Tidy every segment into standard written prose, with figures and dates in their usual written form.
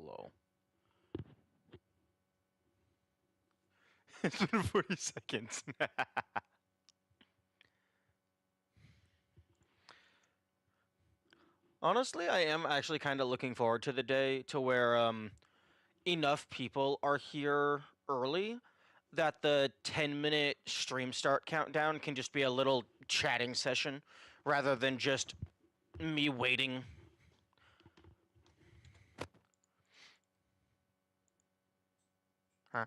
Hello. It's been 40 seconds. Honestly, I am actually kind of looking forward to the day to where enough people are here early that the 10-minute stream start countdown can just be a little chatting session rather than just me waiting. Huh?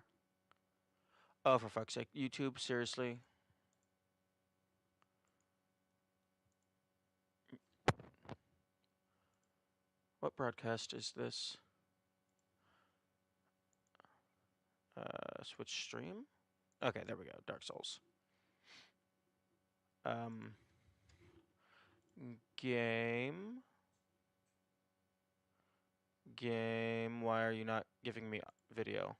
Oh, for fuck's sake. YouTube, seriously? What broadcast is this? Switch stream? Okay, there we go. Dark Souls. Game. Game. Why are you not giving me video?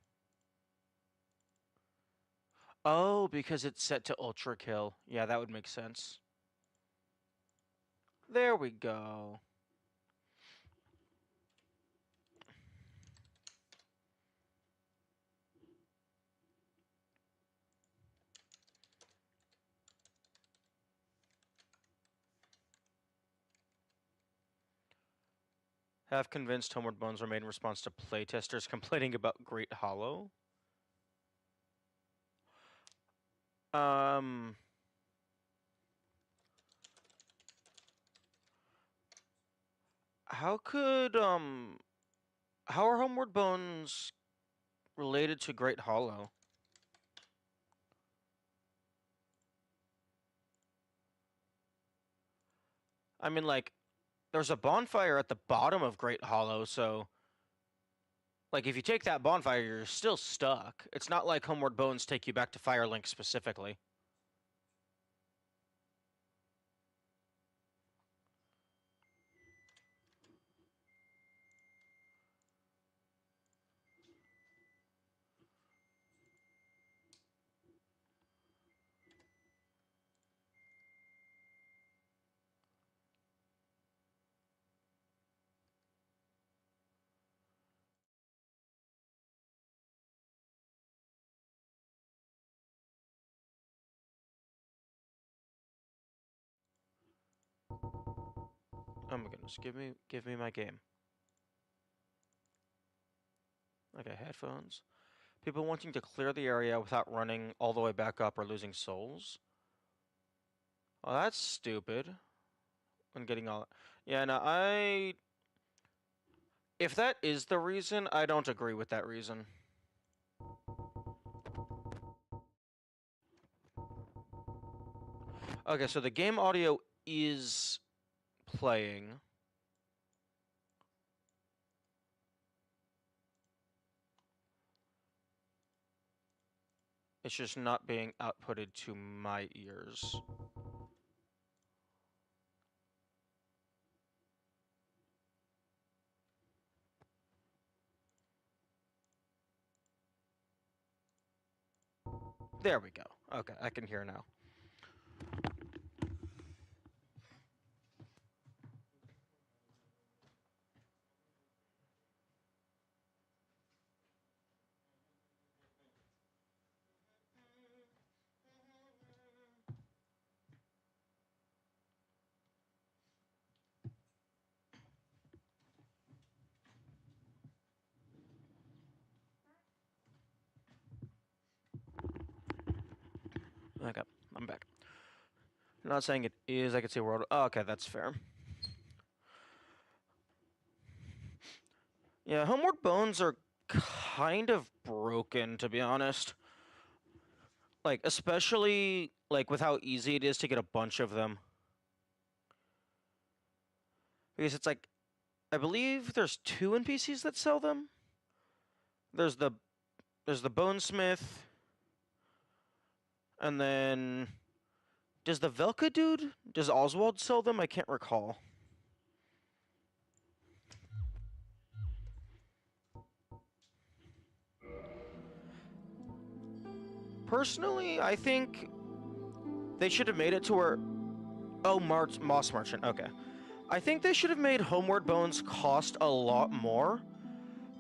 Oh, because it's set to ultra kill. Yeah, that would make sense. There we go. Half convinced Homeward Bones were made in response to playtesters complaining about Great Hollow. How could how are Homeward Bones related to Great Hollow? I mean, like, there's a bonfire at the bottom of Great Hollow, so like if you take that bonfire, you're still stuck. It's not like Homeward Bones take you back to Firelink specifically. Oh my goodness, give me my game. Okay, headphones. People wanting to clear the area without running all the way back up or losing souls. Oh, that's stupid. When getting all... Yeah, no, if that is the reason, I don't agree with that reason. Okay, so the game audio is playing. It's just not being outputted to my ears. There we go. Okay, I can hear now. Okay, I'm back. I'm not saying it is. I can see a world. Oh, okay, that's fair. Yeah, Homeward Bones are kind of broken, to be honest. Like, especially, like, with how easy it is to get a bunch of them. Because it's like, I believe there's 2 NPCs that sell them. There's the Bonesmith, and then does the Velka dude? Does Oswald sell them? I can't recall. Personally, I think they should have made it to where... Oh, Moss Merchant. Okay. I think they should have made Homeward Bones cost a lot more,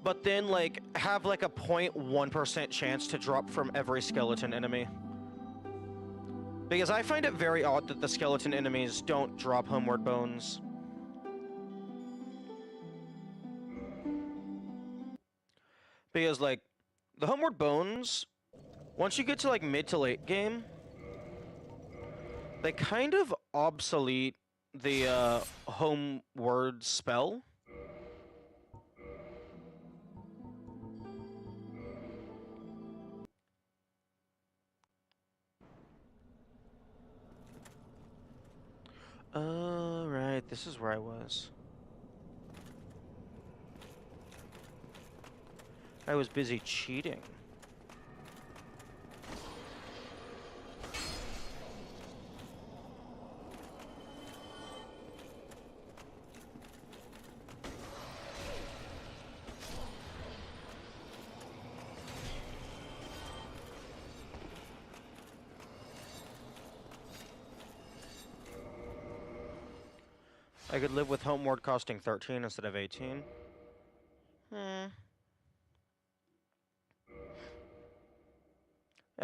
but then like have like a 0.1% chance to drop from every skeleton enemy. Because I find it very odd that the skeleton enemies don't drop homeward bones. Because like the homeward bones, once you get to like mid to late game, they kind of obsolete the homeward spell. Oh, right, this is where I was. I was busy cheating. I could live with homeward costing 13 instead of 18. I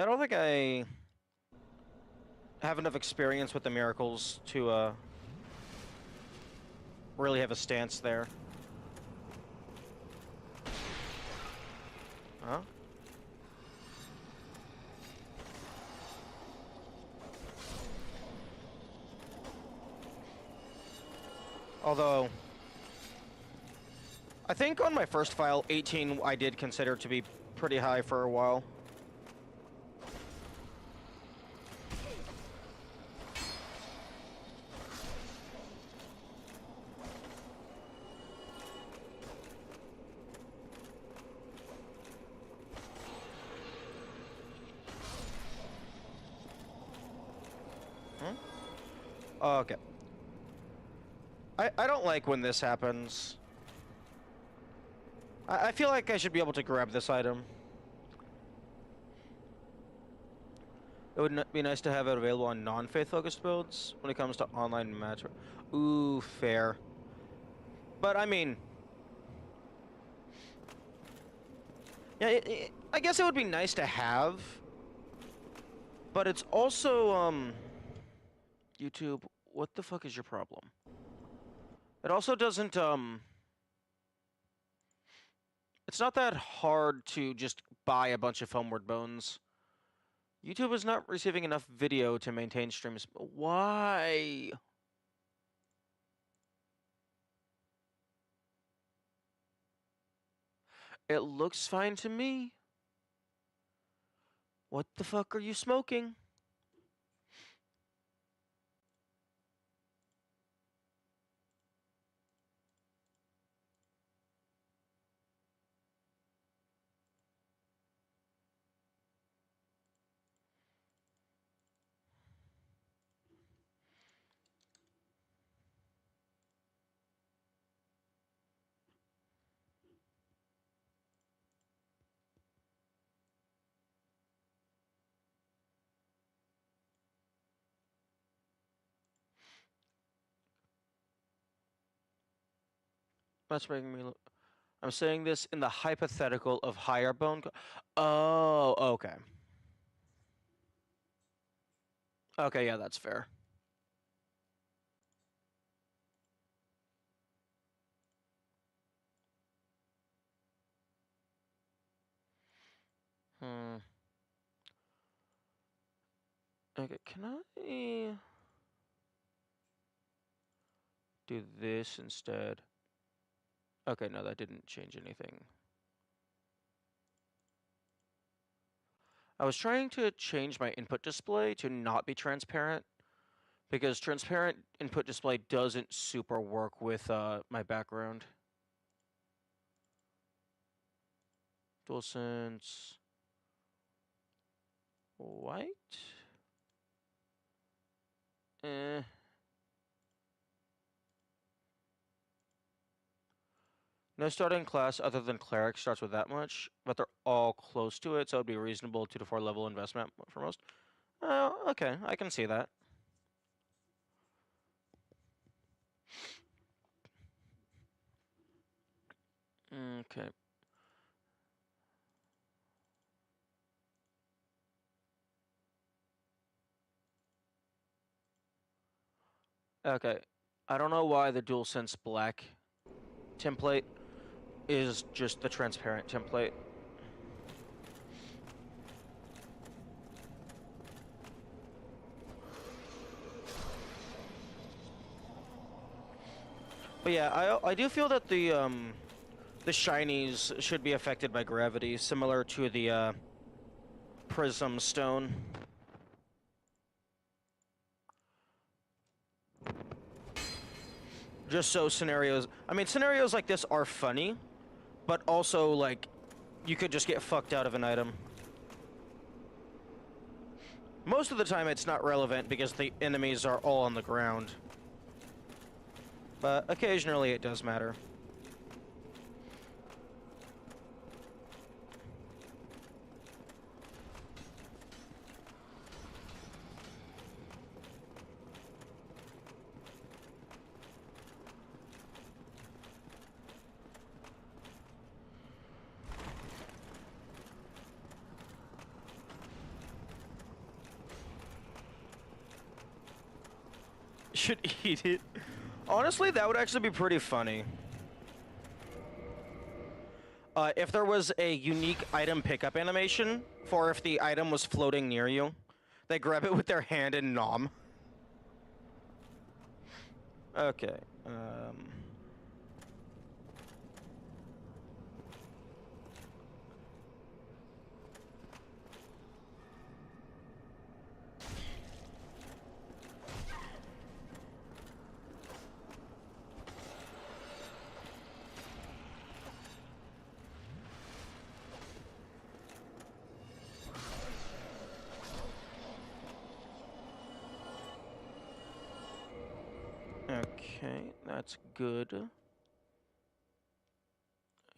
don't think I have enough experience with the miracles to really have a stance there. Huh? Although, I think on my first file, 18 I did consider to be pretty high for a while. Okay. I don't like when this happens. I feel like I should be able to grab this item. It would be nice to have it available on non-faith-focused builds when it comes to online match. Ooh, fair. But, I mean... Yeah, I guess it would be nice to have. But it's also, YouTube, what the fuck is your problem? It also doesn't, it's not that hard to just buy a bunch of homeward bones. YouTube is not receiving enough video to maintain streams. Why? It looks fine to me. What the fuck are you smoking? That's making me look. I'm saying this in the hypothetical of higher bone. Oh, okay. Okay, yeah, that's fair. Okay, can I do this instead? Okay, no, that didn't change anything. I was trying to change my input display to not be transparent, because transparent input display doesn't super work with my background. DualSense white? Eh. No starting class other than cleric starts with that much, but they're all close to it, so it'd be reasonable 2 to 4 level investment for most. Oh, okay, I can see that. Okay. Okay. I don't know why the DualSense Black template is just the transparent template. But yeah, I do feel that the shinies should be affected by gravity, similar to the prism stone. Just so scenarios, I mean, scenarios like this are funny, but also, like, you could just get fucked out of an item. Most of the time it's not relevant because the enemies are all on the ground. But occasionally it does matter. Should eat it. Honestly, that would actually be pretty funny. If there was a unique item pickup animation for if the item was floating near you, they grab it with their hand and nom. Okay. Okay, that's good.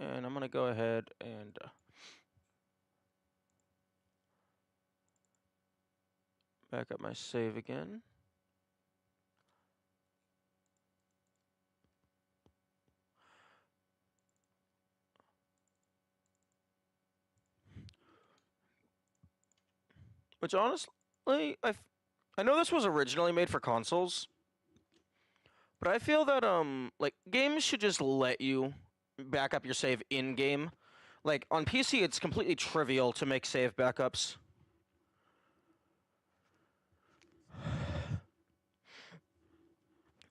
And I'm gonna go ahead and back up my save again. Which honestly, I know this was originally made for consoles, but I feel that like games should just let you back up your save in game. Like on PC, it's completely trivial to make save backups.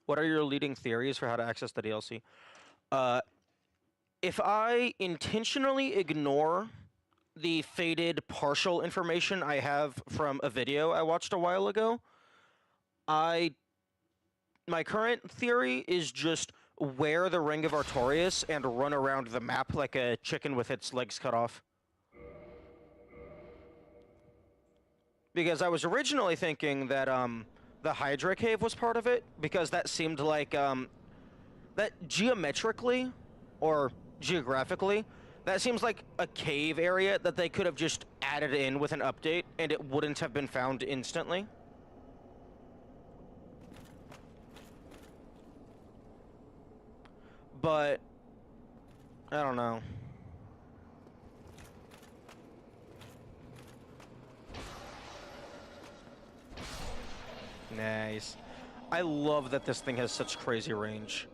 What are your leading theories for how to access the DLC? If I intentionally ignore the faded partial information I have from a video I watched a while ago, my current theory is just wear the Ring of Artorias and run around the map like a chicken with its legs cut off. Because I was originally thinking that the Hydra Cave was part of it, because that seemed like that geometrically or geographically, that seems like a cave area that they could have just added in with an update and it wouldn't have been found instantly. But I don't know. Nice. I love that this thing has such crazy range.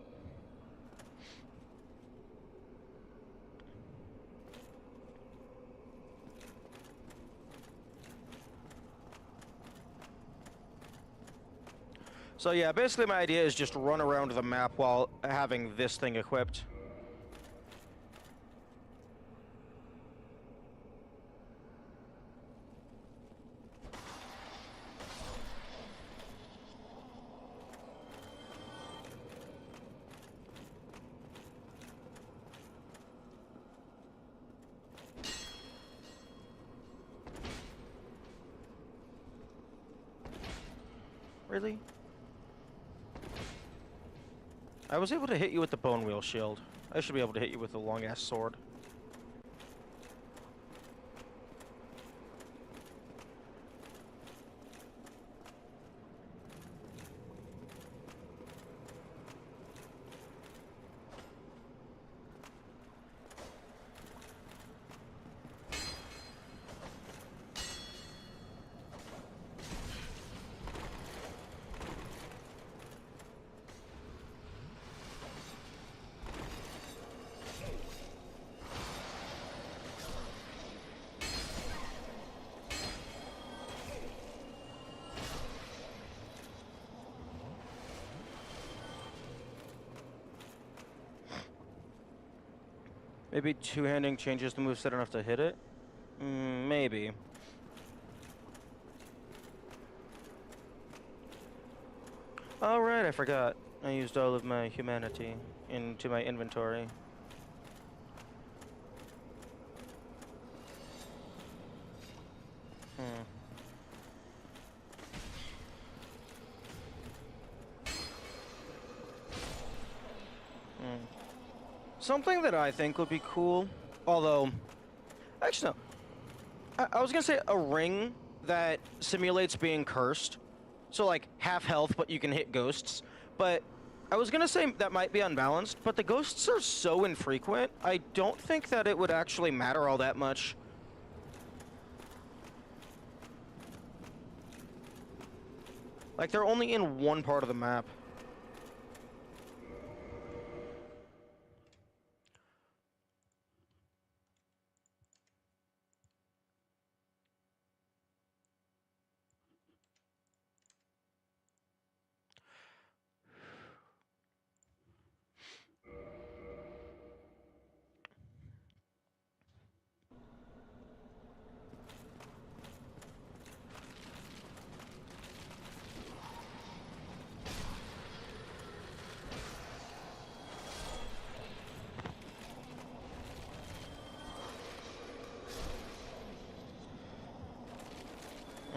So yeah, basically my idea is just run around the map while having this thing equipped. Really? I was able to hit you with the bone wheel shield. I should be able to hit you with the long-ass sword. Maybe two-handing changes the moveset enough to hit it? Maybe. Oh, right, I forgot. I used all of my humanity into my inventory. Hmm. Something that I think would be cool, although, actually no, I was gonna say a ring that simulates being cursed, so like half health but you can hit ghosts, but I was gonna say that might be unbalanced, but the ghosts are so infrequent, I don't think that it would actually matter all that much. Like, they're only in one part of the map.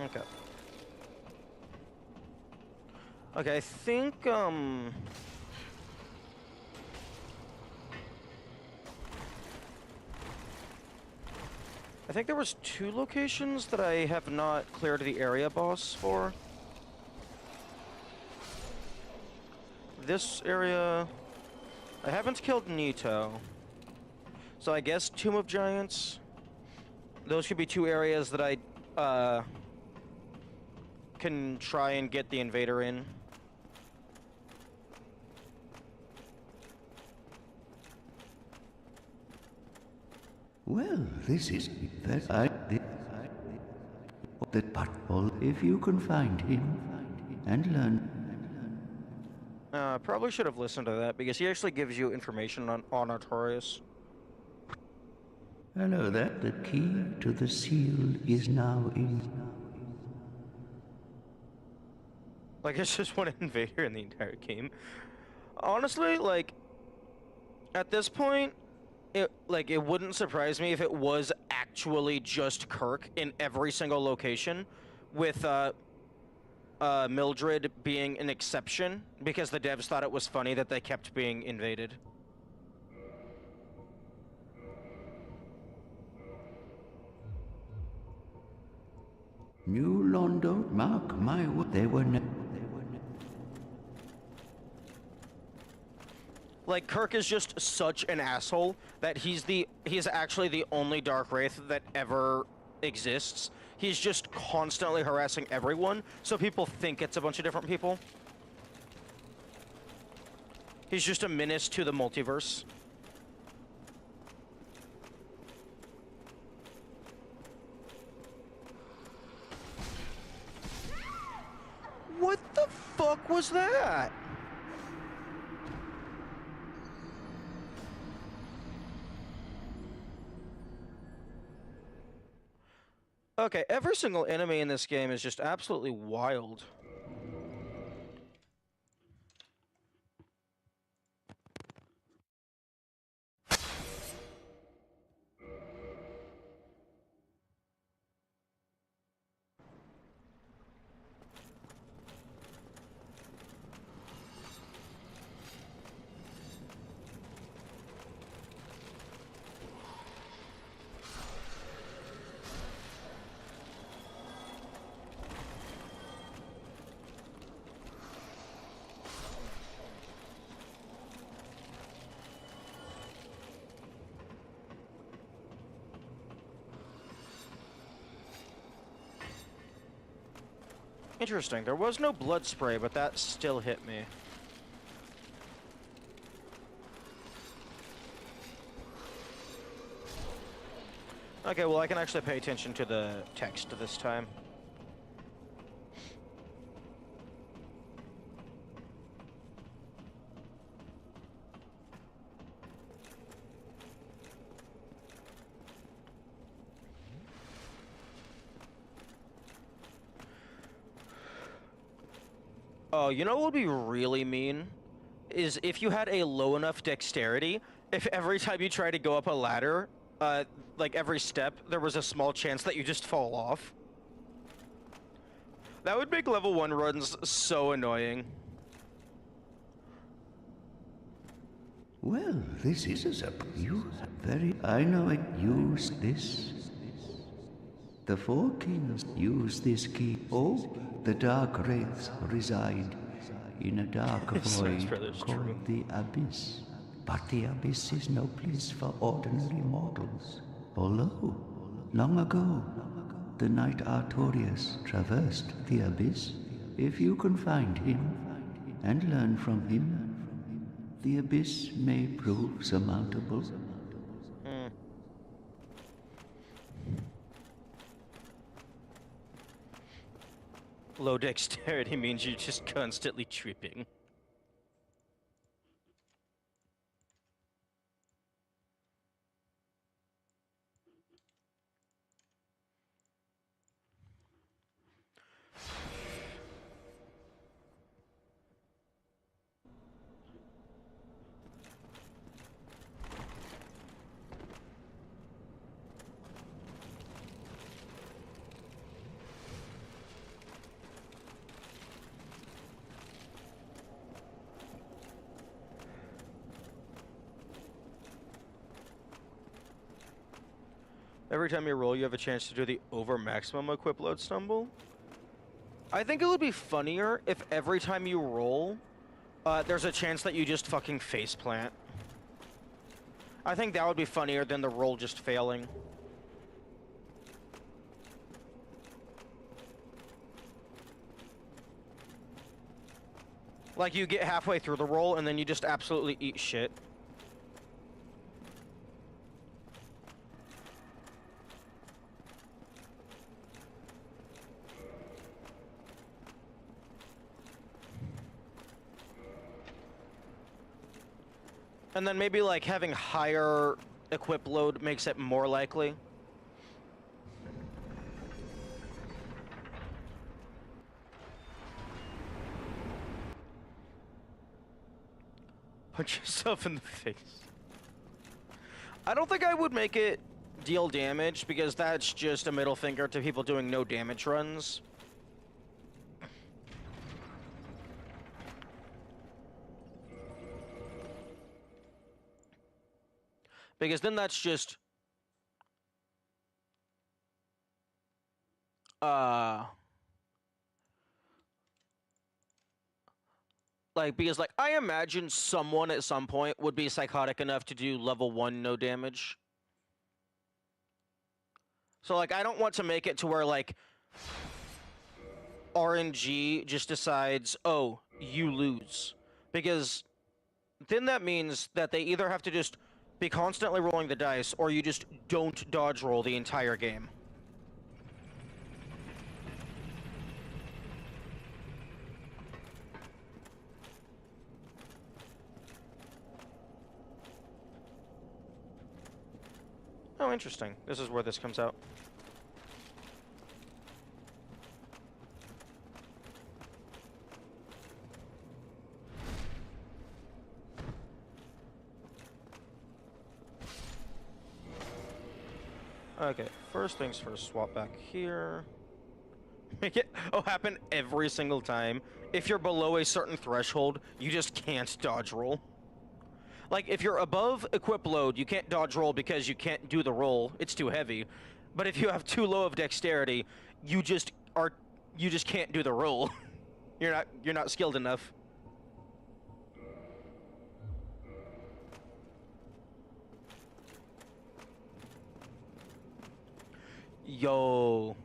Okay. Okay, I think, I think there was 2 locations that I have not cleared the area boss for. This area, I haven't killed Nito. So I guess Tomb of Giants. Those could be 2 areas that I, can try and get the invader in. Well, this is that I did that but all if you can find him and learn. Probably should have listened to that because he actually gives you information on Artorias. I know that the key to the seal is now in. Like, it's just one invader in the entire game. Honestly, like, at this point, it wouldn't surprise me if it was actually just Kirk in every single location, with Mildred being an exception because the devs thought it was funny that they kept being invaded. New London, mark my word, they were Like, Kirk is just such an asshole that he's actually the only Dark Wraith that ever exists. He's just constantly harassing everyone, so people think it's a bunch of different people. He's just a menace to the multiverse. What the fuck was that? Okay, every single enemy in this game is just absolutely wild. Interesting, there was no blood spray, but that still hit me. Okay, well I can actually pay attention to the text this time. Oh, you know what would be really mean? Is if you had a low enough dexterity, if every time you try to go up a ladder, uh, like every step, there was a small chance that you just fall off. That would make level 1 runs so annoying. Well, this is a you very. I know it. Use this. The four kings use this key. Oh, the dark wraiths reside in a dark Smash void Brothers true. called the Abyss. But the Abyss is no place for ordinary mortals. Although, long ago, the knight Artorias traversed the Abyss. If you can find him and learn from him, the Abyss may prove surmountable. Hmm. Low dexterity means you're just constantly tripping. Every time you roll, you have a chance to do the over maximum equip load stumble. I think it would be funnier if every time you roll, there's a chance that you just fucking faceplant. I think that would be funnier than the roll just failing. Like, you get halfway through the roll, and then you just absolutely eat shit. And then maybe, like, having higher equip load makes it more likely. Punch yourself in the face. I don't think I would make it deal damage, because that's just a middle finger to people doing no damage runs. Because then that's just... Like, because, like, I imagine someone at some point would be psychotic enough to do level 1 no damage. So, like, I don't want to make it to where, like, RNG just decides, oh, you lose. Because then that means that they either have to just be constantly rolling the dice, or you just don't dodge roll the entire game. Oh, interesting. This is where this comes out. Okay, first things first, swap back here. Make it happen every single time. If you're below a certain threshold, you just can't dodge roll. Like, if you're above equip load, you can't dodge roll because you can't do the roll. It's too heavy. But if you have too low of dexterity, you just can't do the roll. You're not skilled enough. Yo,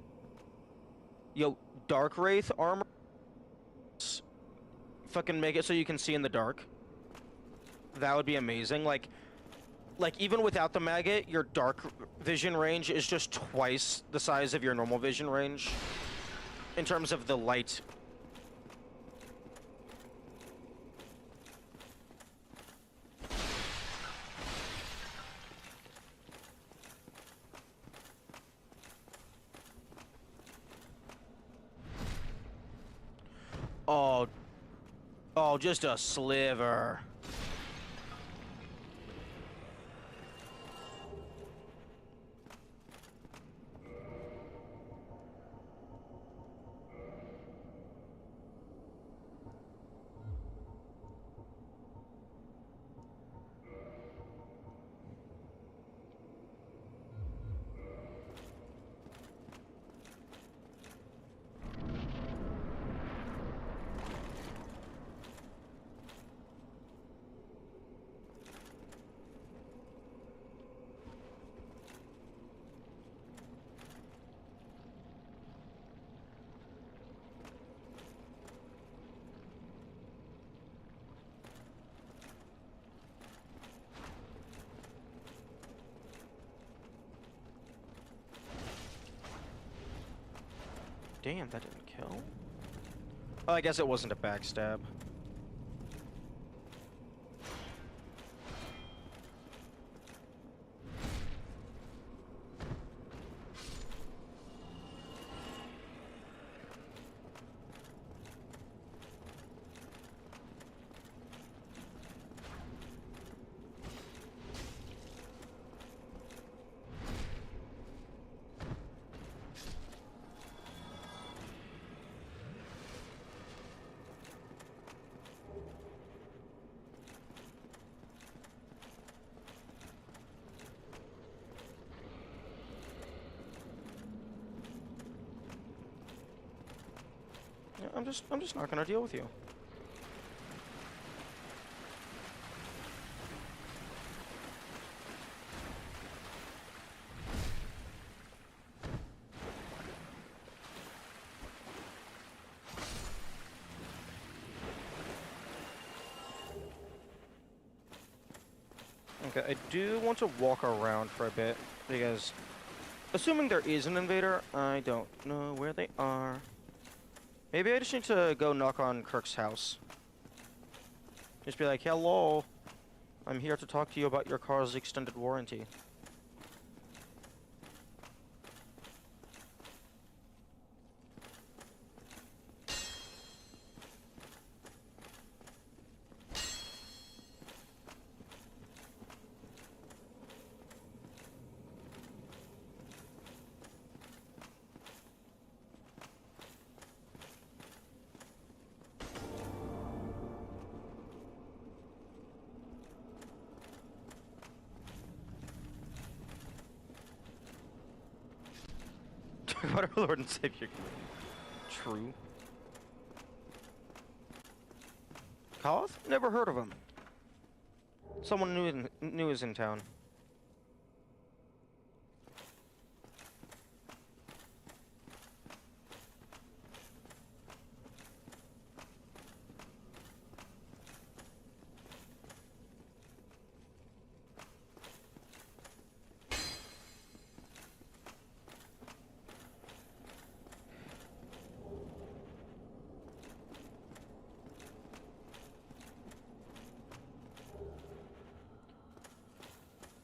Dark Wraith armor. Fucking make it so you can see in the dark. That would be amazing. Like even without the maggot, your dark vision range is just twice the size of your normal vision range in terms of the light. Oh, Oh, just a sliver. Damn, that didn't kill. Oh, I guess it wasn't a backstab. Yeah, I'm just not gonna deal with you. Okay, I do want to walk around for a bit, because assuming there is an invader, I don't know where they are. Maybe I just need to go knock on Kirk's house. Just be like, hello, I'm here to talk to you about your car's extended warranty. What our Lord and Savior. True. Koth? Never heard of him. Someone new is in town.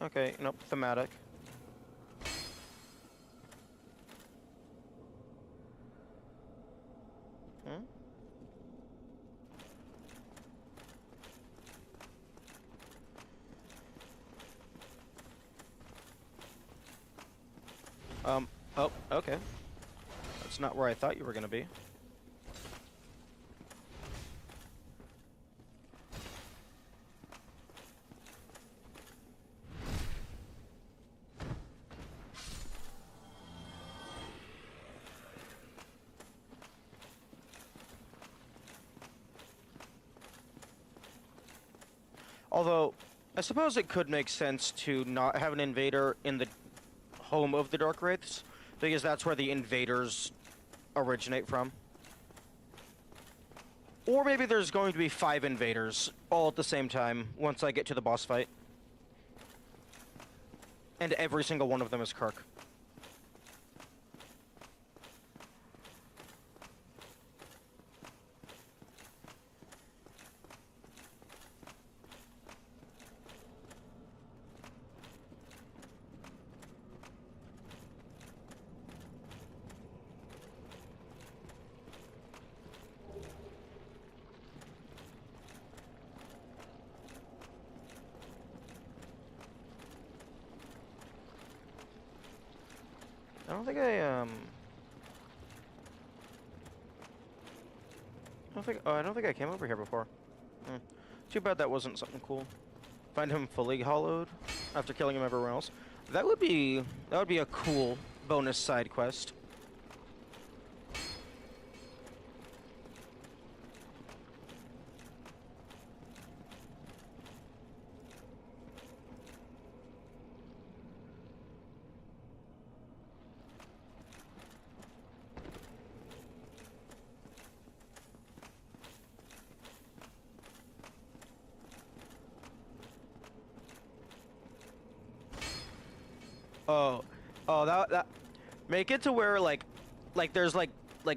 Okay, nope, thematic. Hmm? Oh, okay. That's not where I thought you were gonna be. Although, I suppose it could make sense to not have an invader in the home of the Dark Wraiths, because that's where the invaders originate from. Or maybe there's going to be 5 invaders, all at the same time, once I get to the boss fight. And every single one of them is Kirk. I don't think I I don't think I came over here before. Hmm. Too bad that wasn't something cool. Find him fully hollowed after killing him everywhere else. That would be a cool bonus side quest. Oh, oh, that make it to where there's like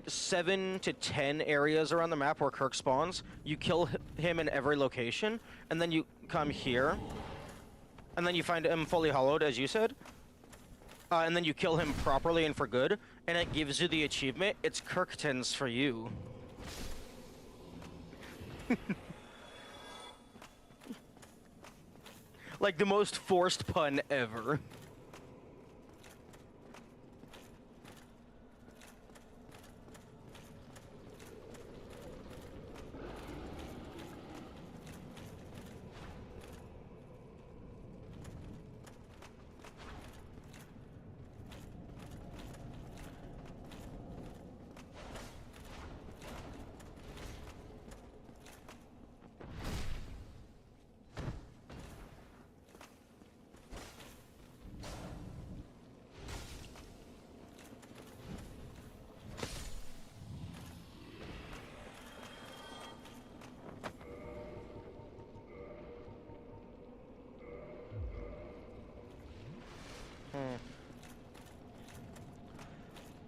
7 to 10 areas around the map where Kirk spawns. You kill him in every location, and then you come here, and then you find him fully hollowed, as you said, and then you kill him properly and for good, and it gives you the achievement. It's Kirktons for you. Like the most forced pun ever.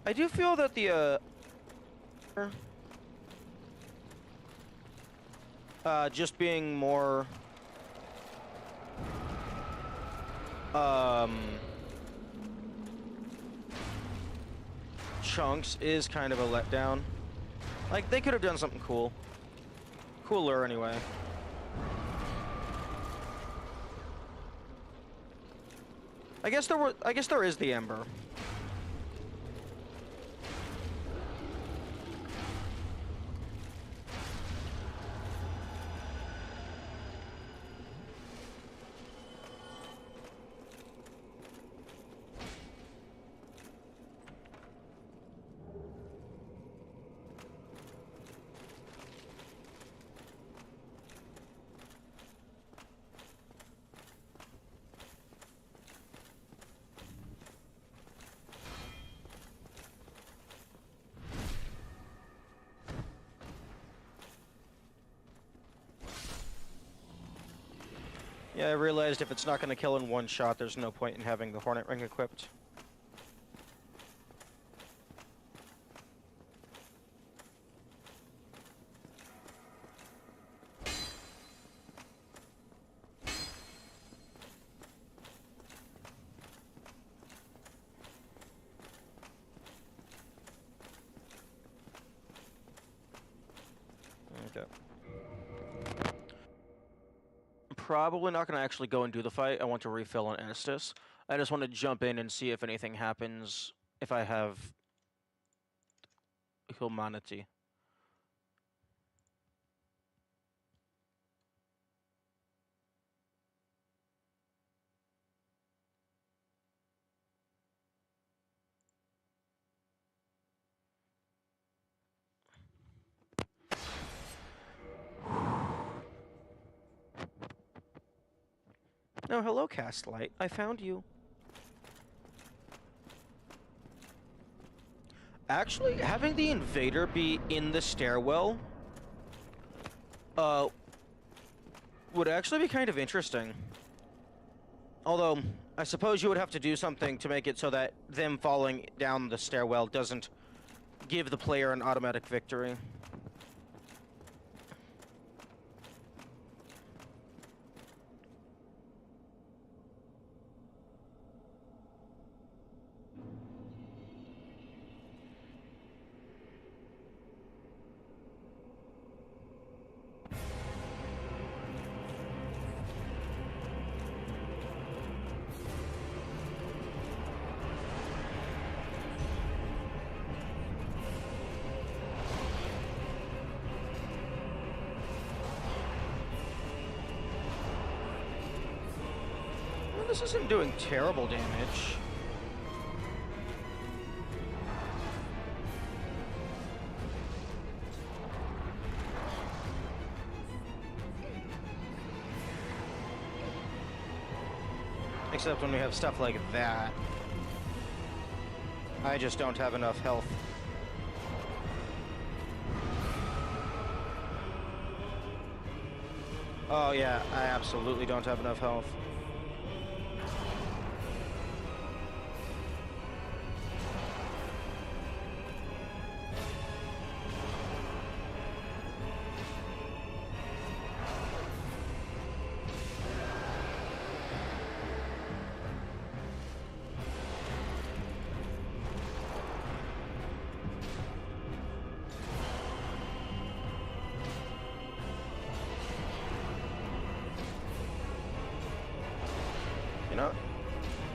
I do feel that the just being more chunks is kind of a letdown. Like they could have done something cooler anyway. I guess there is the Ember. Yeah, I realized if it's not going to kill in one shot, there's no point in having the Hornet Ring equipped. Okay. Probably not going to actually go and do the fight. I want to refill on Estus. I just want to jump in and see if anything happens if I have humanity. Oh, hello, Castlight. I found you. Actually, having the invader be in the stairwell, would actually be kind of interesting. Although, I suppose you would have to do something to make it so that them falling down the stairwell doesn't give the player an automatic victory. This isn't doing terrible damage. Except when we have stuff like that. I just don't have enough health. Oh yeah, I absolutely don't have enough health.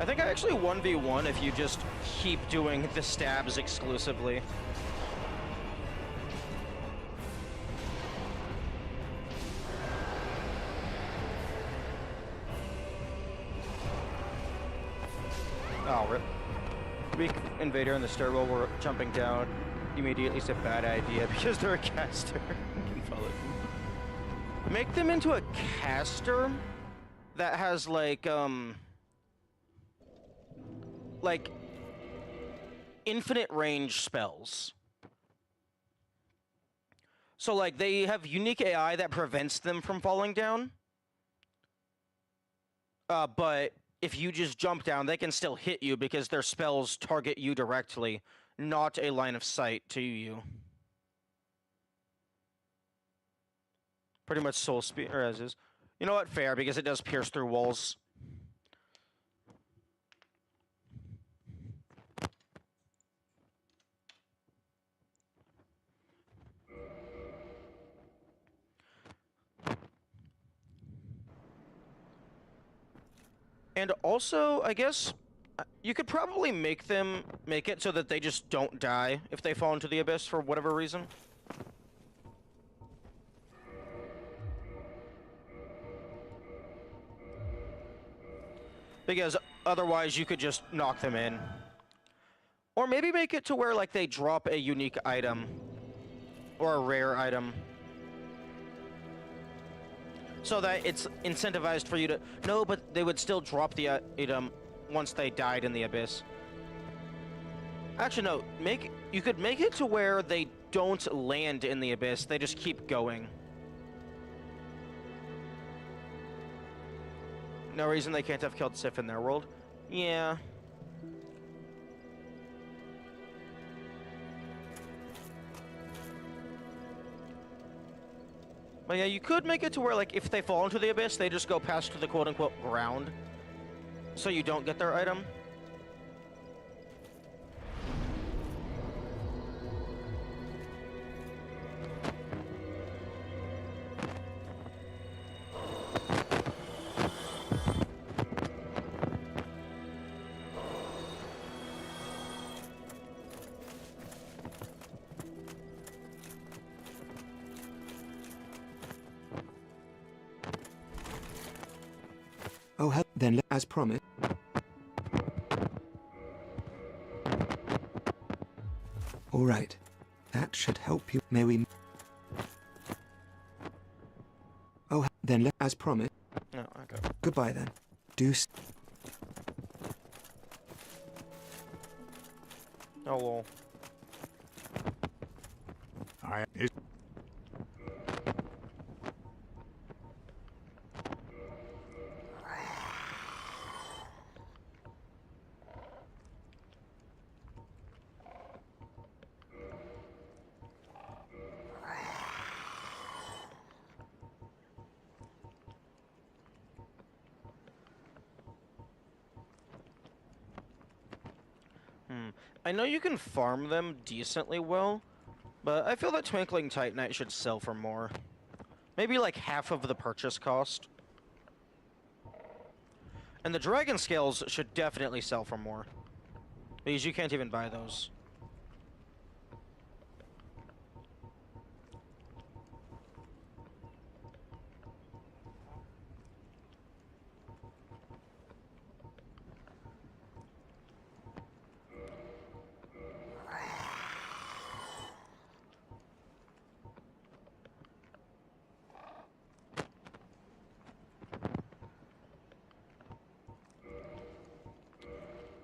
I think I actually 1v1 if you just keep doing the stabs exclusively. Oh, rip. Weak invader in the stairwell were jumping down. Immediately it's a bad idea because they're a caster. Can follow it. Make them into a caster that has like infinite range spells. So like they have unique AI that prevents them from falling down. But if you just jump down, they can still hit you because their spells target you directly, not a line of sight to you. Pretty much soul speed, or as is. You know what? Fair, because it does pierce through walls. And also, I guess you could probably make it so that they just don't die if they fall into the abyss for whatever reason. Because otherwise you could just knock them in. Or maybe make it to where like they drop a unique item or a rare item. So that it's incentivized for you to... No, but they would still drop the item once they died in the abyss. Actually, no. You could make it to where they don't land in the abyss. They just keep going. No reason they can't have killed Sif in their world. Yeah. But yeah, you could make it to where, like, if they fall into the abyss, they just go past to the quote-unquote ground. So you don't get their item. Oh, then as promised. All right. That should help you. May we... Oh, then as promised. No, okay. Goodbye then. Do... Oh, well. I know you can farm them decently well, but I feel that Twinkling Titanite should sell for more. Maybe like half of the purchase cost. And the Dragon Scales should definitely sell for more. Because you can't even buy those.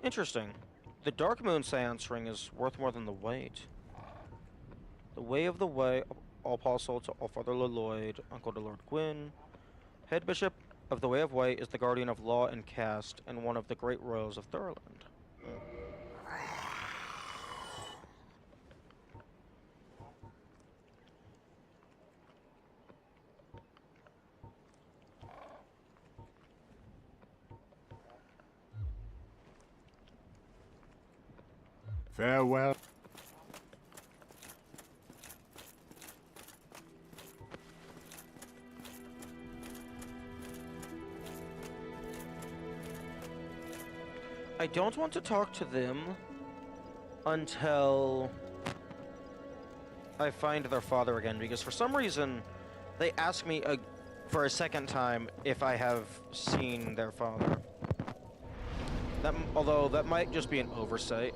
Interesting. The Dark Moon Seance Ring is worth more than the weight. The Way of the Way, all Apostle to All Father Lloyd, Uncle to Lord Gwyn. Head Bishop of the Way of Way is the guardian of law and caste, and one of the great royals of Thurland. Farewell. I don't want to talk to them until I find their father again, because for some reason they ask me for a second time if I have seen their father. Although that might just be an oversight.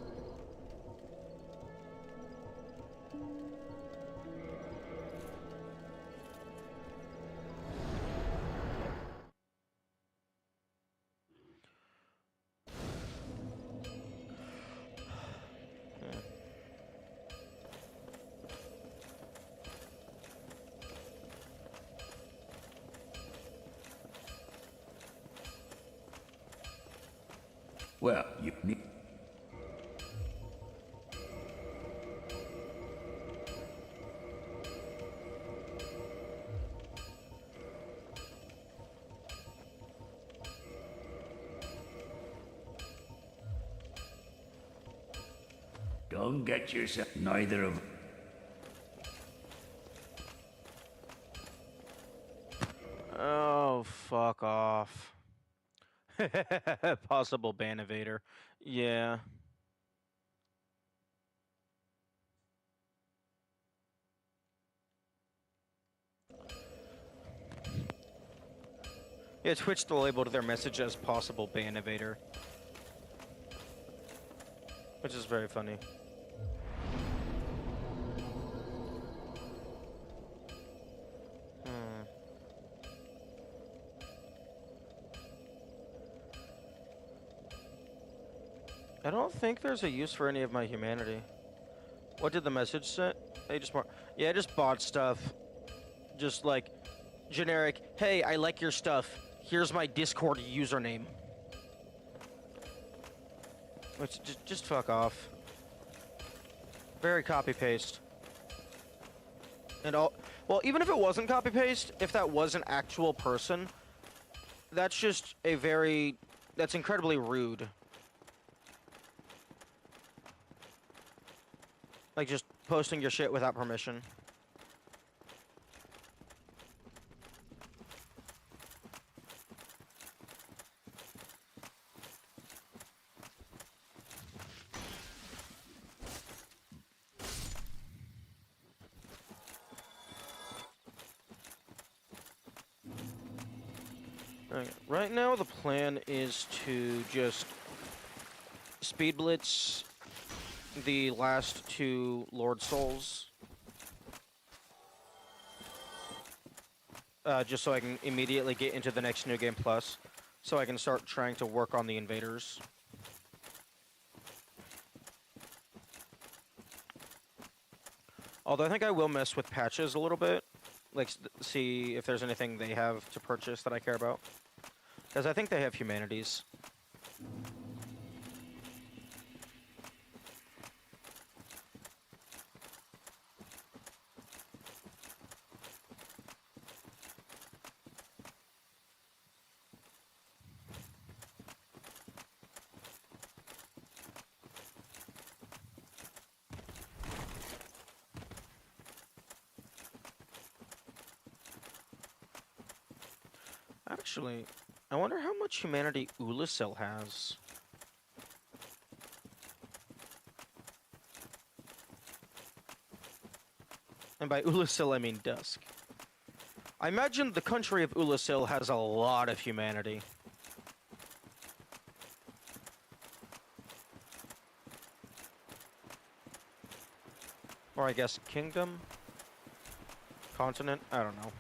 Well, you need... Don't get yourself... Neither of... Oh, fuck off. Possible ban evader. Yeah. Yeah, Twitch labeled their message as possible ban evader. Which is very funny. I don't think there's a use for any of my humanity. What did the message say? I just bought stuff. Just like generic, hey, I like your stuff. Here's my Discord username. Which just fuck off. Very copy paste. And well, even if it wasn't copy paste, if that was an actual person, that's just that's incredibly rude. Like, just posting your shit without permission. Okay. Right now, the plan is to just speed blitz the last two Lord Souls. Just so I can immediately get into the next New Game Plus. So I can start trying to work on the invaders. Although I think I will mess with patches a little bit. Like, see if there's anything they have to purchase that I care about. Because I think they have humanities. Actually, I wonder how much humanity Ulasil has. And by Ulasil, I mean Dusk. I imagine the country of Ulasil has a lot of humanity. Or I guess kingdom? Continent? I don't know.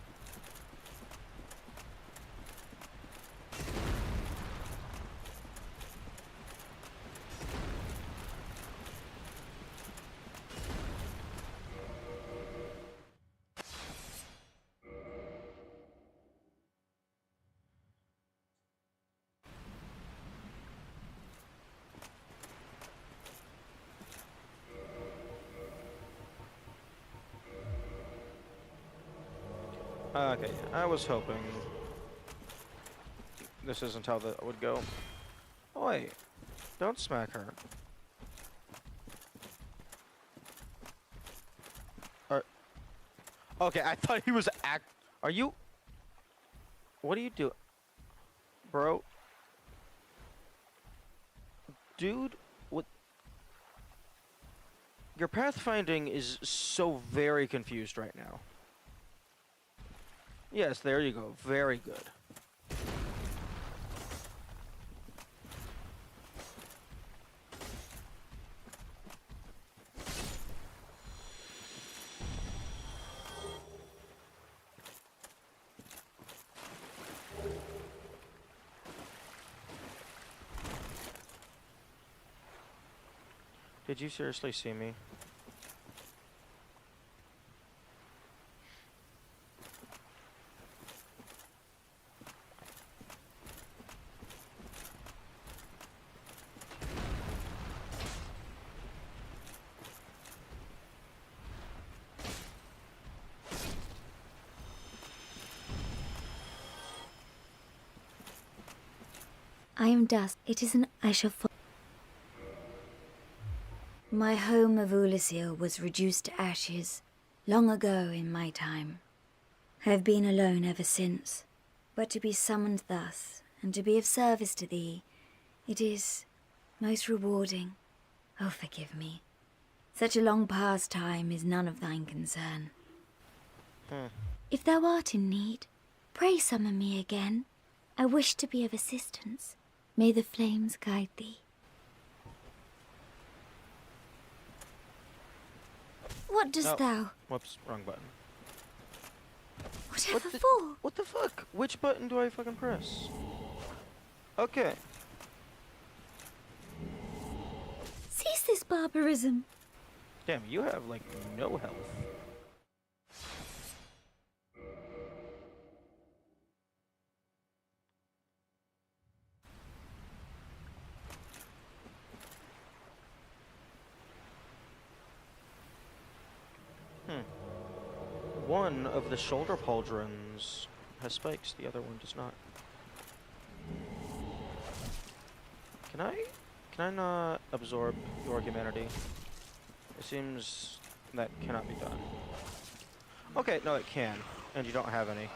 Okay, I was hoping this isn't how that would go. Oh, wait, don't smack her. Okay, I thought he was Are you? What do you do, bro? Dude, what? Your pathfinding is so very confused right now. Yes, there you go. Very good. Did you seriously see me? I am dust. It is an I shall fall. My home of Ulisil was reduced to ashes long ago in my time. I have been alone ever since. But to be summoned thus, and to be of service to thee, it is most rewarding. Oh, forgive me. Such a long past time is none of thine concern. If thou art in need, pray summon me again. I wish to be of assistance. May the flames guide thee. What dost No. thou? Whoops, wrong button. Whatever the- for? What the fuck? Which button do I fucking press? Okay. Cease this barbarism. Damn, you have like no health. One of the shoulder pauldrons has spikes, the other one does not. Can I not absorb your humanity? It seems that cannot be done. Okay, no it can, and you don't have any.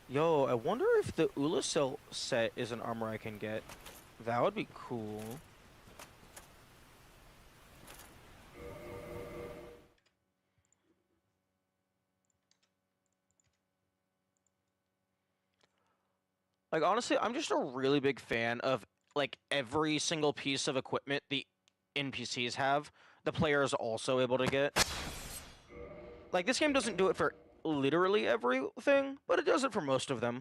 Yo, I wonder if the Ulasil set is an armor I can get. That would be cool. Like, honestly, I'm just a really big fan of, like, every single piece of equipment the NPCs have, the player is also able to get. Like, this game doesn't do it for literally everything, but it does it for most of them.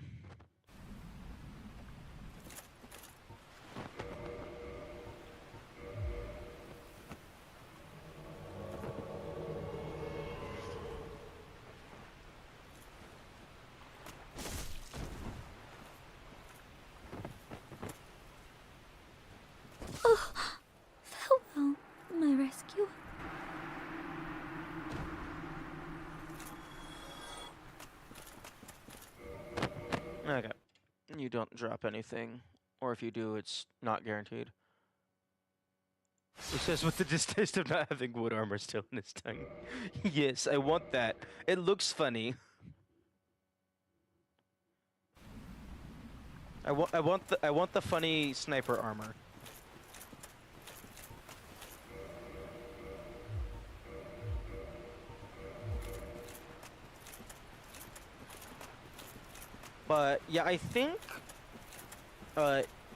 Oh, farewell, my rescuer. Okay. You don't drop anything, or if you do, it's not guaranteed. It says with the distaste of not having wood armor still in his tongue. Yes, I want that. It looks funny. I want the funny sniper armor. But yeah, I think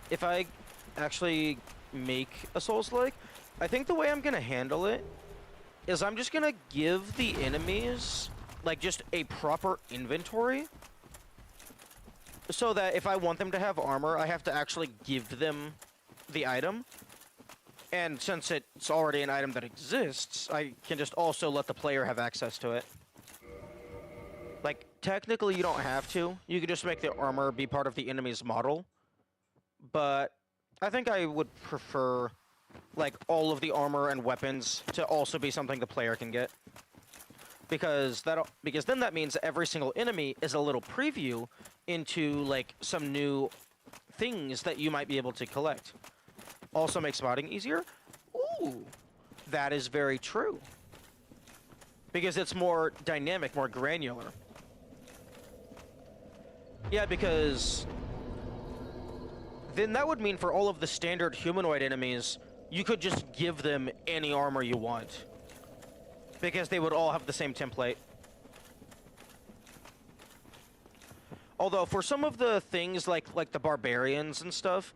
if I actually make a Souls-like, I think the way I'm gonna handle it is I'm just gonna give the enemies like just a proper inventory, so that if I want them to have armor, I have to actually give them the item. And since it's already an item that exists, I can just also let the player have access to it. Like, technically you don't have to. You could just make the armor be part of the enemy's model. But I think I would prefer, like, all of the armor and weapons to also be something the player can get. Because then that means every single enemy is a little preview into, like, some new things that you might be able to collect. Also makes spotting easier? Ooh, that is very true. Because it's more dynamic, more granular. Yeah, because then that would mean for all of the standard humanoid enemies, you could just give them any armor you want. Because they would all have the same template. Although for some of the things like the barbarians and stuff,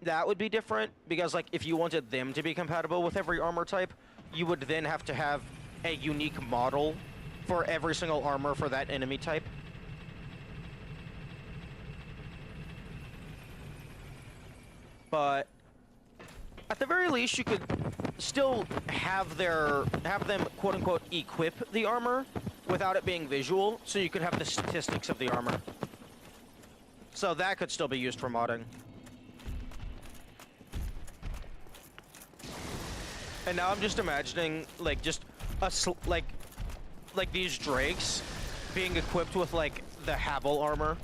that would be different, because like if you wanted them to be compatible with every armor type, you would then have to have a unique model for every single armor for that enemy type. But at the very least, you could still have them quote unquote equip the armor without it being visual, so you could have the statistics of the armor. So that could still be used for modding. And now I'm just imagining like just like these drakes being equipped with like the Havel armor.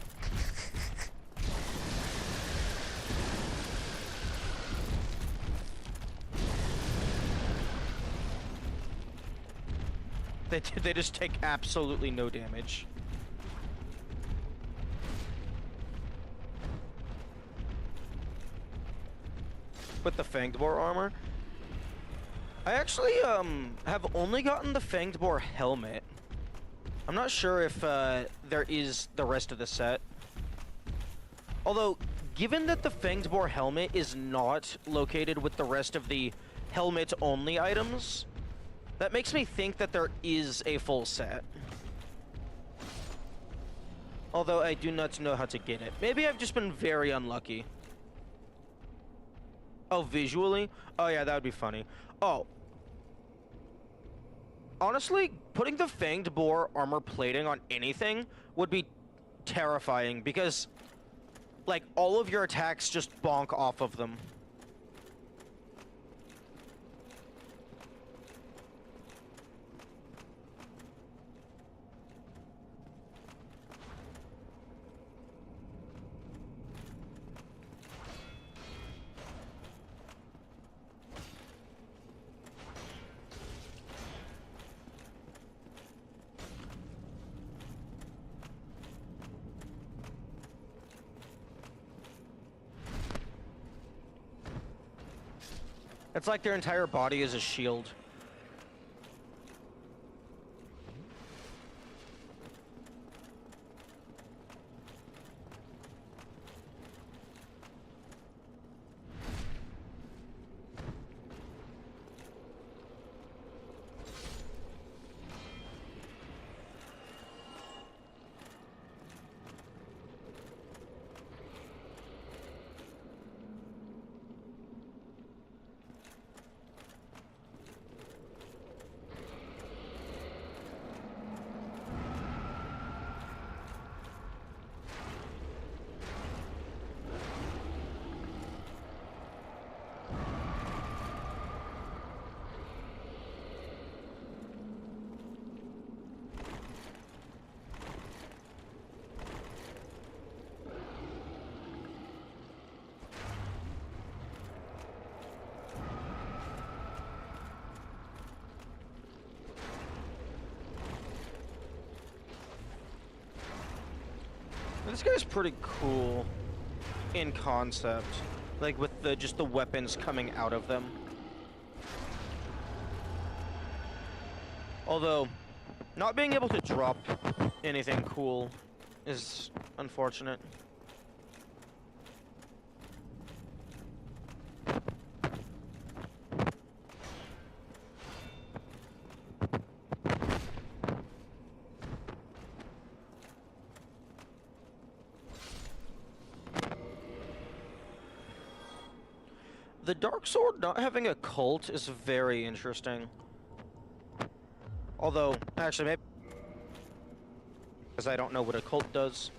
They just take absolutely no damage. With the Fanged Boar armor, I actually have only gotten the Fanged Boar helmet. I'm not sure if there is the rest of the set. Although, given that the Fanged Boar helmet is not located with the rest of the helmet-only items, that makes me think that there is a full set. Although I do not know how to get it. Maybe I've just been very unlucky. Oh, visually? Oh yeah, that would be funny. Oh. Honestly, putting the Fanged Boar armor plating on anything would be terrifying, because like all of your attacks just bonk off of them. It's like their entire body is a shield. This guy's pretty cool in concept, like with just the weapons coming out of them. Although, not being able to drop anything cool is unfortunate. The Dark Sword not having a cult is very interesting. Although, actually, maybe because I don't know what a cult does.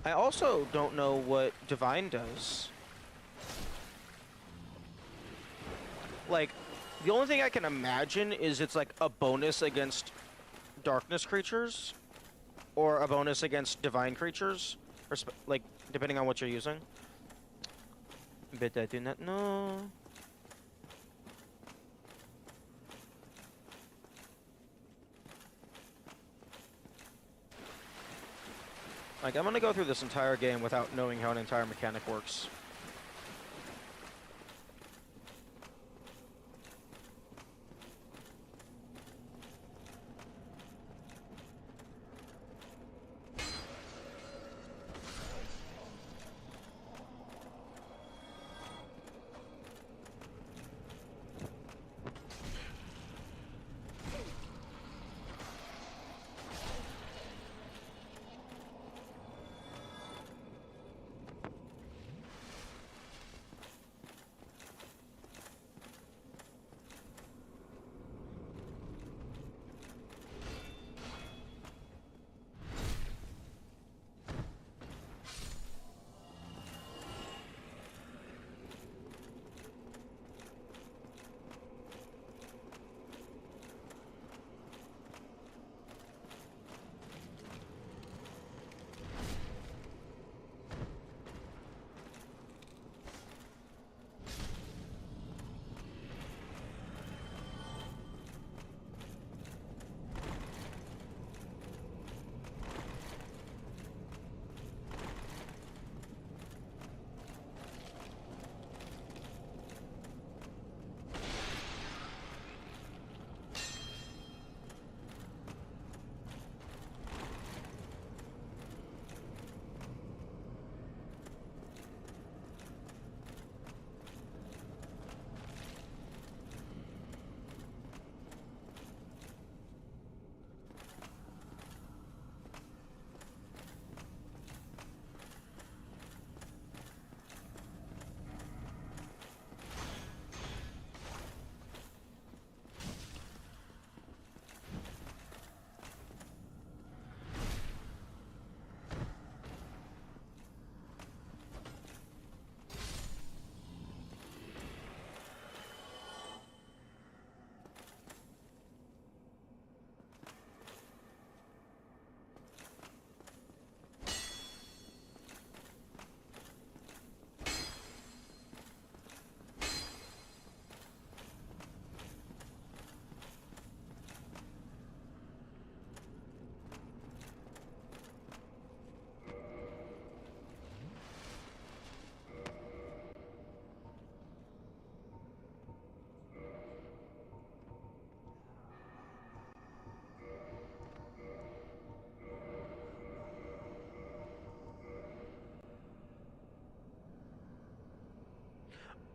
I also don't know what Divine does. Like, the only thing I can imagine is it's like a bonus against darkness creatures, or a bonus against divine creatures, or like, depending on what you're using. But I do not know. Like, I'm gonna go through this entire game without knowing how an entire mechanic works.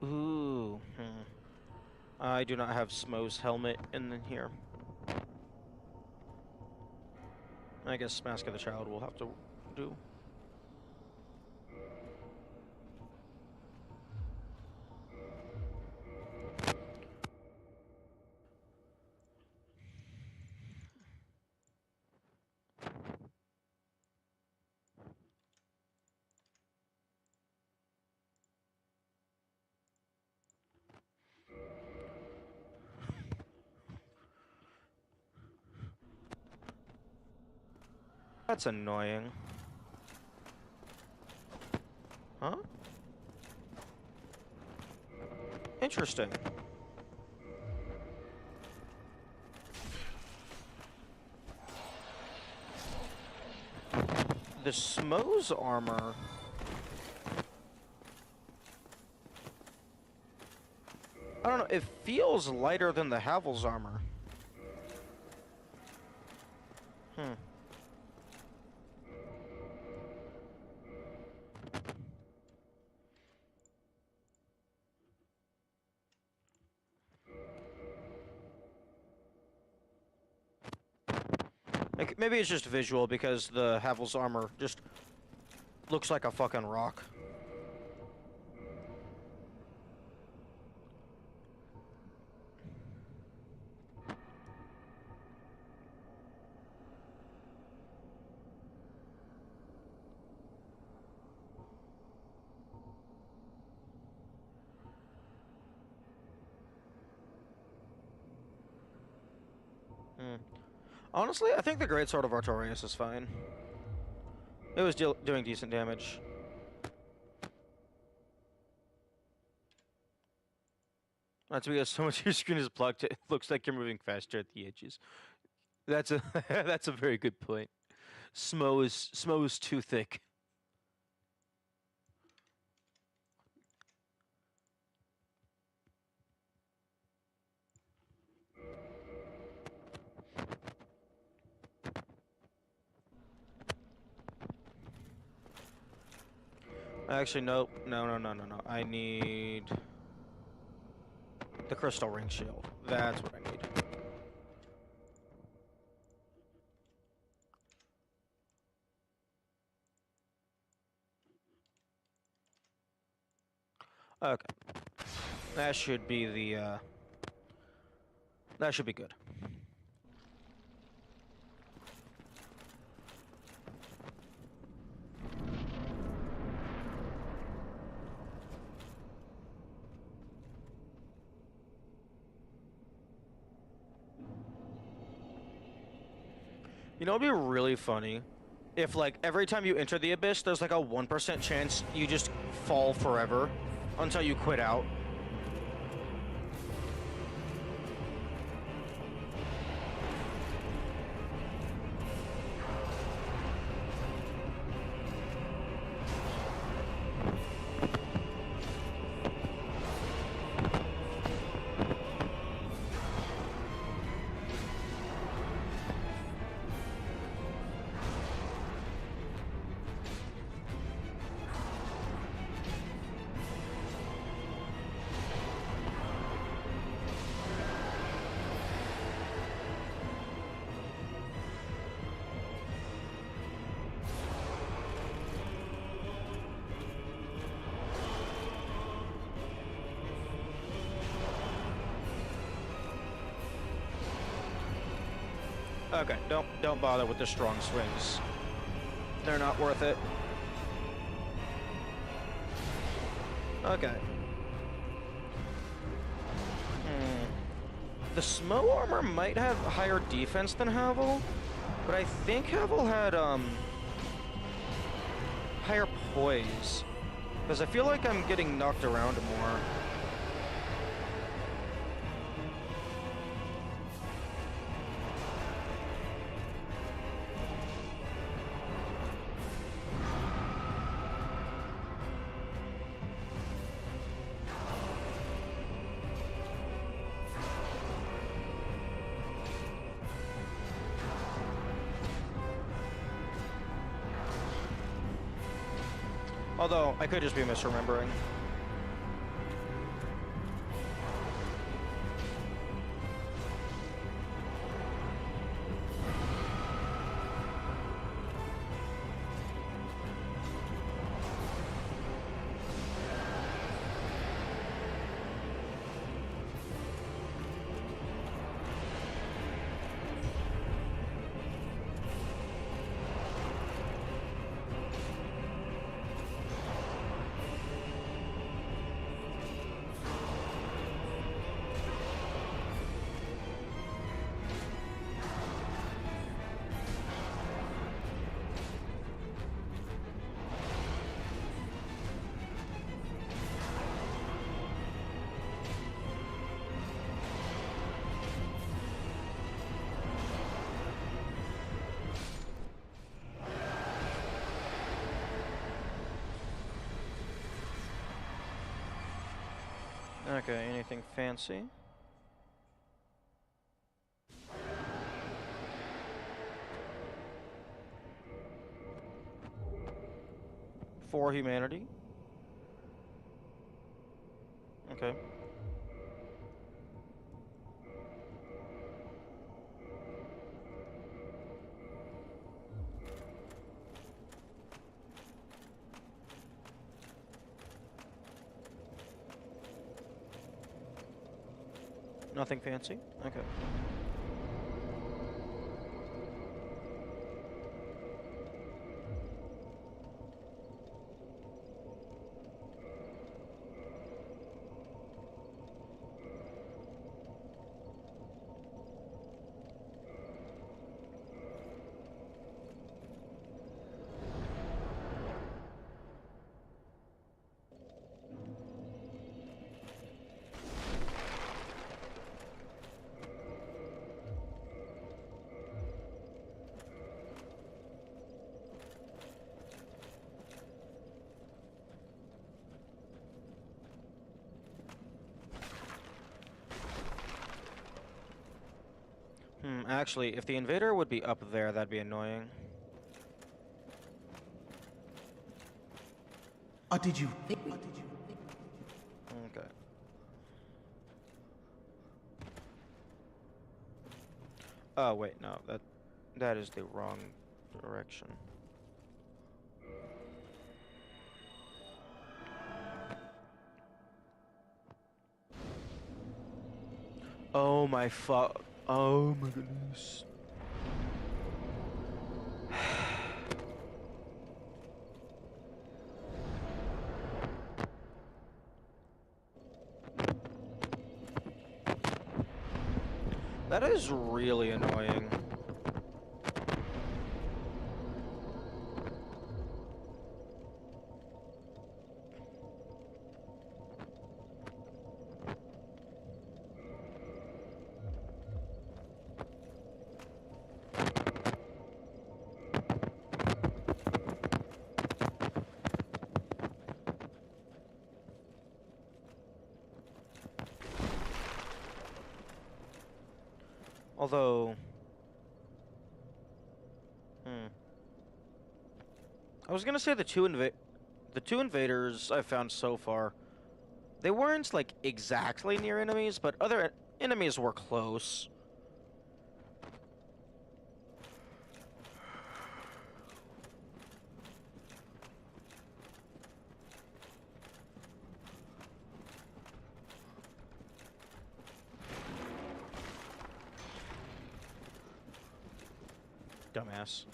Ooh. I do not have Smo's helmet in here. I guess Mask of the Child will have to do. That's annoying. Huh? Interesting. The Smo's armor... I don't know, it feels lighter than the Havel's armor. Hmm. Like, maybe it's just visual because the Havel's armor just looks like a fucking rock. Honestly, I think the Great Sword of Artorias is fine. It was doing decent damage. That's because so much of your screen is blocked, it looks like you're moving faster at the edges. That's a that's a very good point. Smo is too thick. Actually, nope. No. I need the crystal ring shield. That's what I need. Okay. That should be the, that should be good. You know, it'd be really funny if, like, every time you enter the abyss, there's like a 1% chance you just fall forever until you quit out. Okay, don't bother with the strong swings. They're not worth it. Okay. The Smo armor might have higher defense than Havel, but I think Havel had higher poise. Because I feel like I'm getting knocked around more. Although, I could just be misremembering. Okay, anything fancy? For humanity? Okay. Nothing fancy? Okay. Actually, if the invader would be up there, that'd be annoying. Or did you think? Okay. Oh wait, no, that is the wrong direction. Oh my oh my goodness. That is really annoying. Although, I was gonna say the two invaders I've found so far, they weren't like exactly near enemies, but other enemies were close. Dumbass.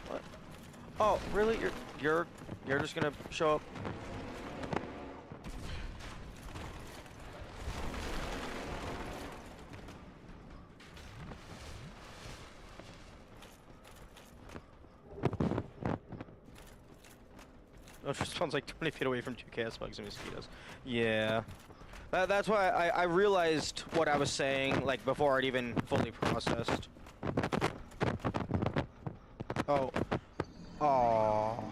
What? Oh, really? You're just gonna show up? Oh, it spawns like 20 feet away from two chaos bugs and mosquitoes. Yeah. That's why I realized what I was saying, like, before I'd even fully processed. Oh. Aww.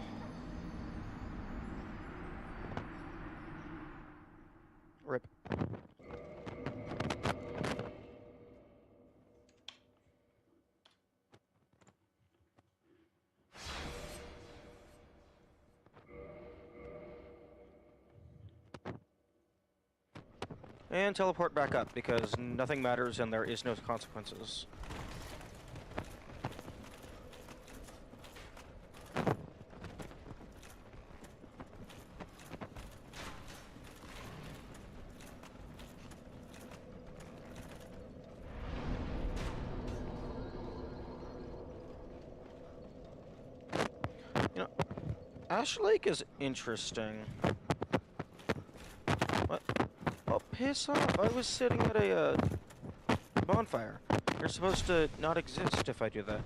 Rip. And teleport back up, because nothing matters and there is no consequences. You know, Ash Lake is interesting. What? Oh, piss off. I was sitting at a bonfire. You're supposed to not exist if I do that.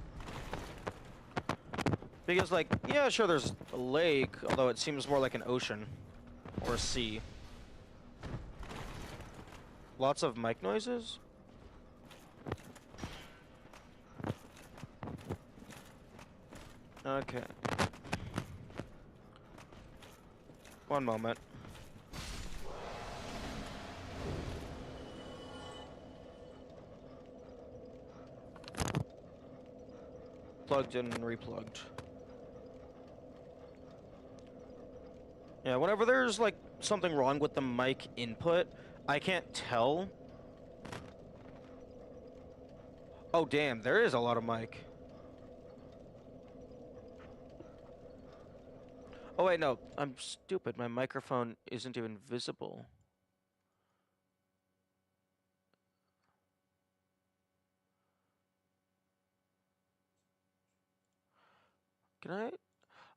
Because, like, yeah, sure, there's a lake, although it seems more like an ocean. Or a sea. Lots of mic noises? Okay. One moment. Plugged in and replugged. Yeah, whenever there's like something wrong with the mic input, I can't tell. Oh damn, there is a lot of mic. Oh wait, no, I'm stupid. My microphone isn't even visible. Can I?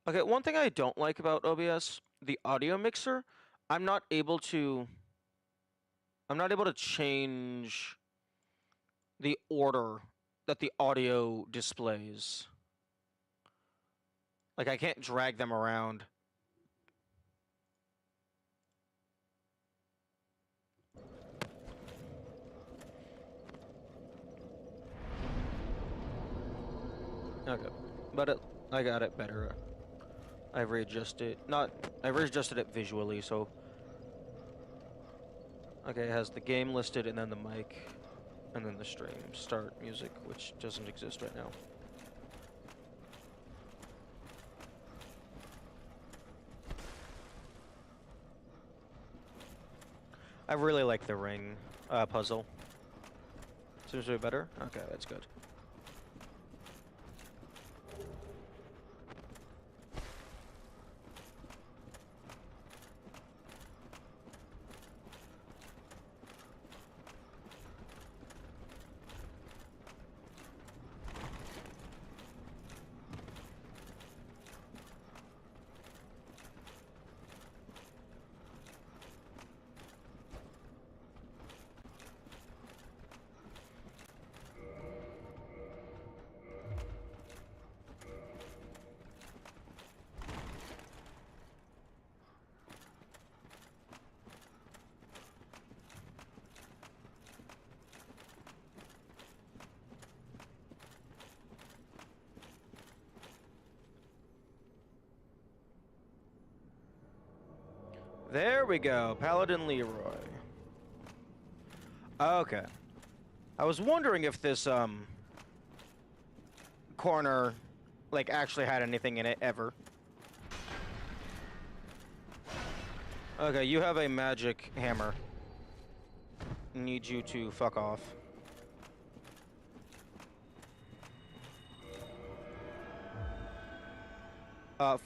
Okay, one thing I don't like about OBS, the audio mixer, I'm not able to I'm not able to change the order that the audio displays. Like I can't drag them around. Okay. But I got it better. I've readjusted it visually, so okay, it has the game listed and then the mic and then the stream start music, which doesn't exist right now. I really like the ring puzzle. Seems to be better? Okay, that's good. There we go, Paladin Leroy. Okay. I was wondering if this corner like actually had anything in it ever. Okay, you have a magic hammer. Need you to fuck off.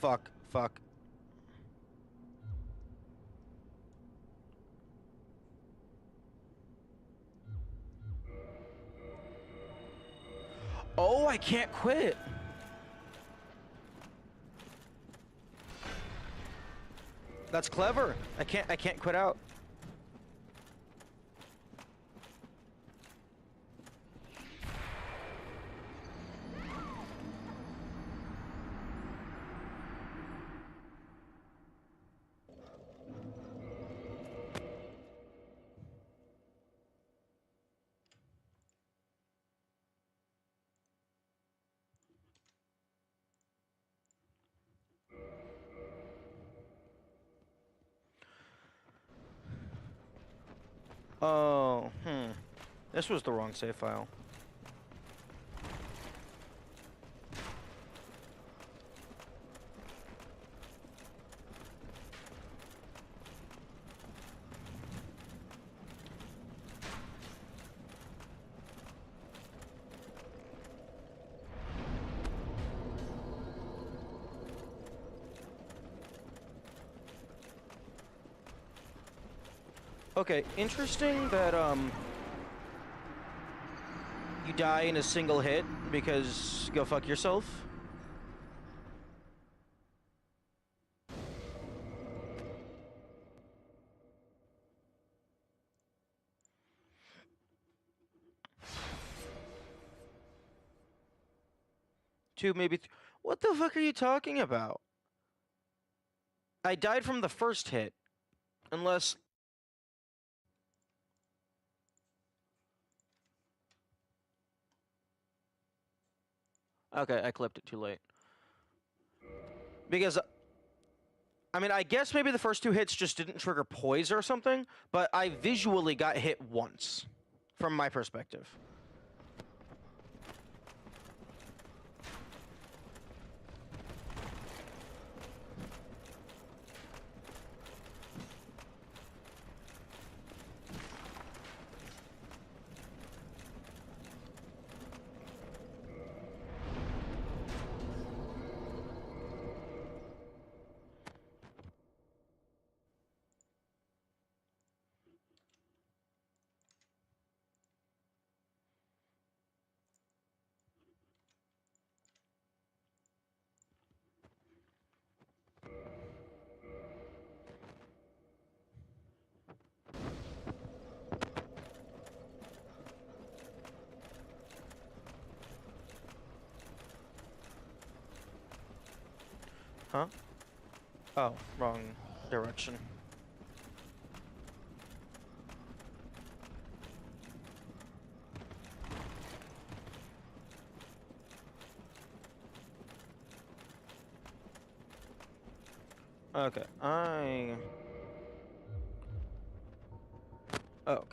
Fuck. Oh, I can't quit. That's clever. I can't quit out. Oh, This was the wrong save file. Okay, interesting that you die in a single hit because go fuck yourself. Two, maybe what the fuck are you talking about? I died from the first hit. Unless... Okay, I clipped it too late. Because... I mean, I guess maybe the first two hits just didn't trigger poise or something, but I visually got hit once. From my perspective. Huh? Oh, wrong direction. Okay, Oh.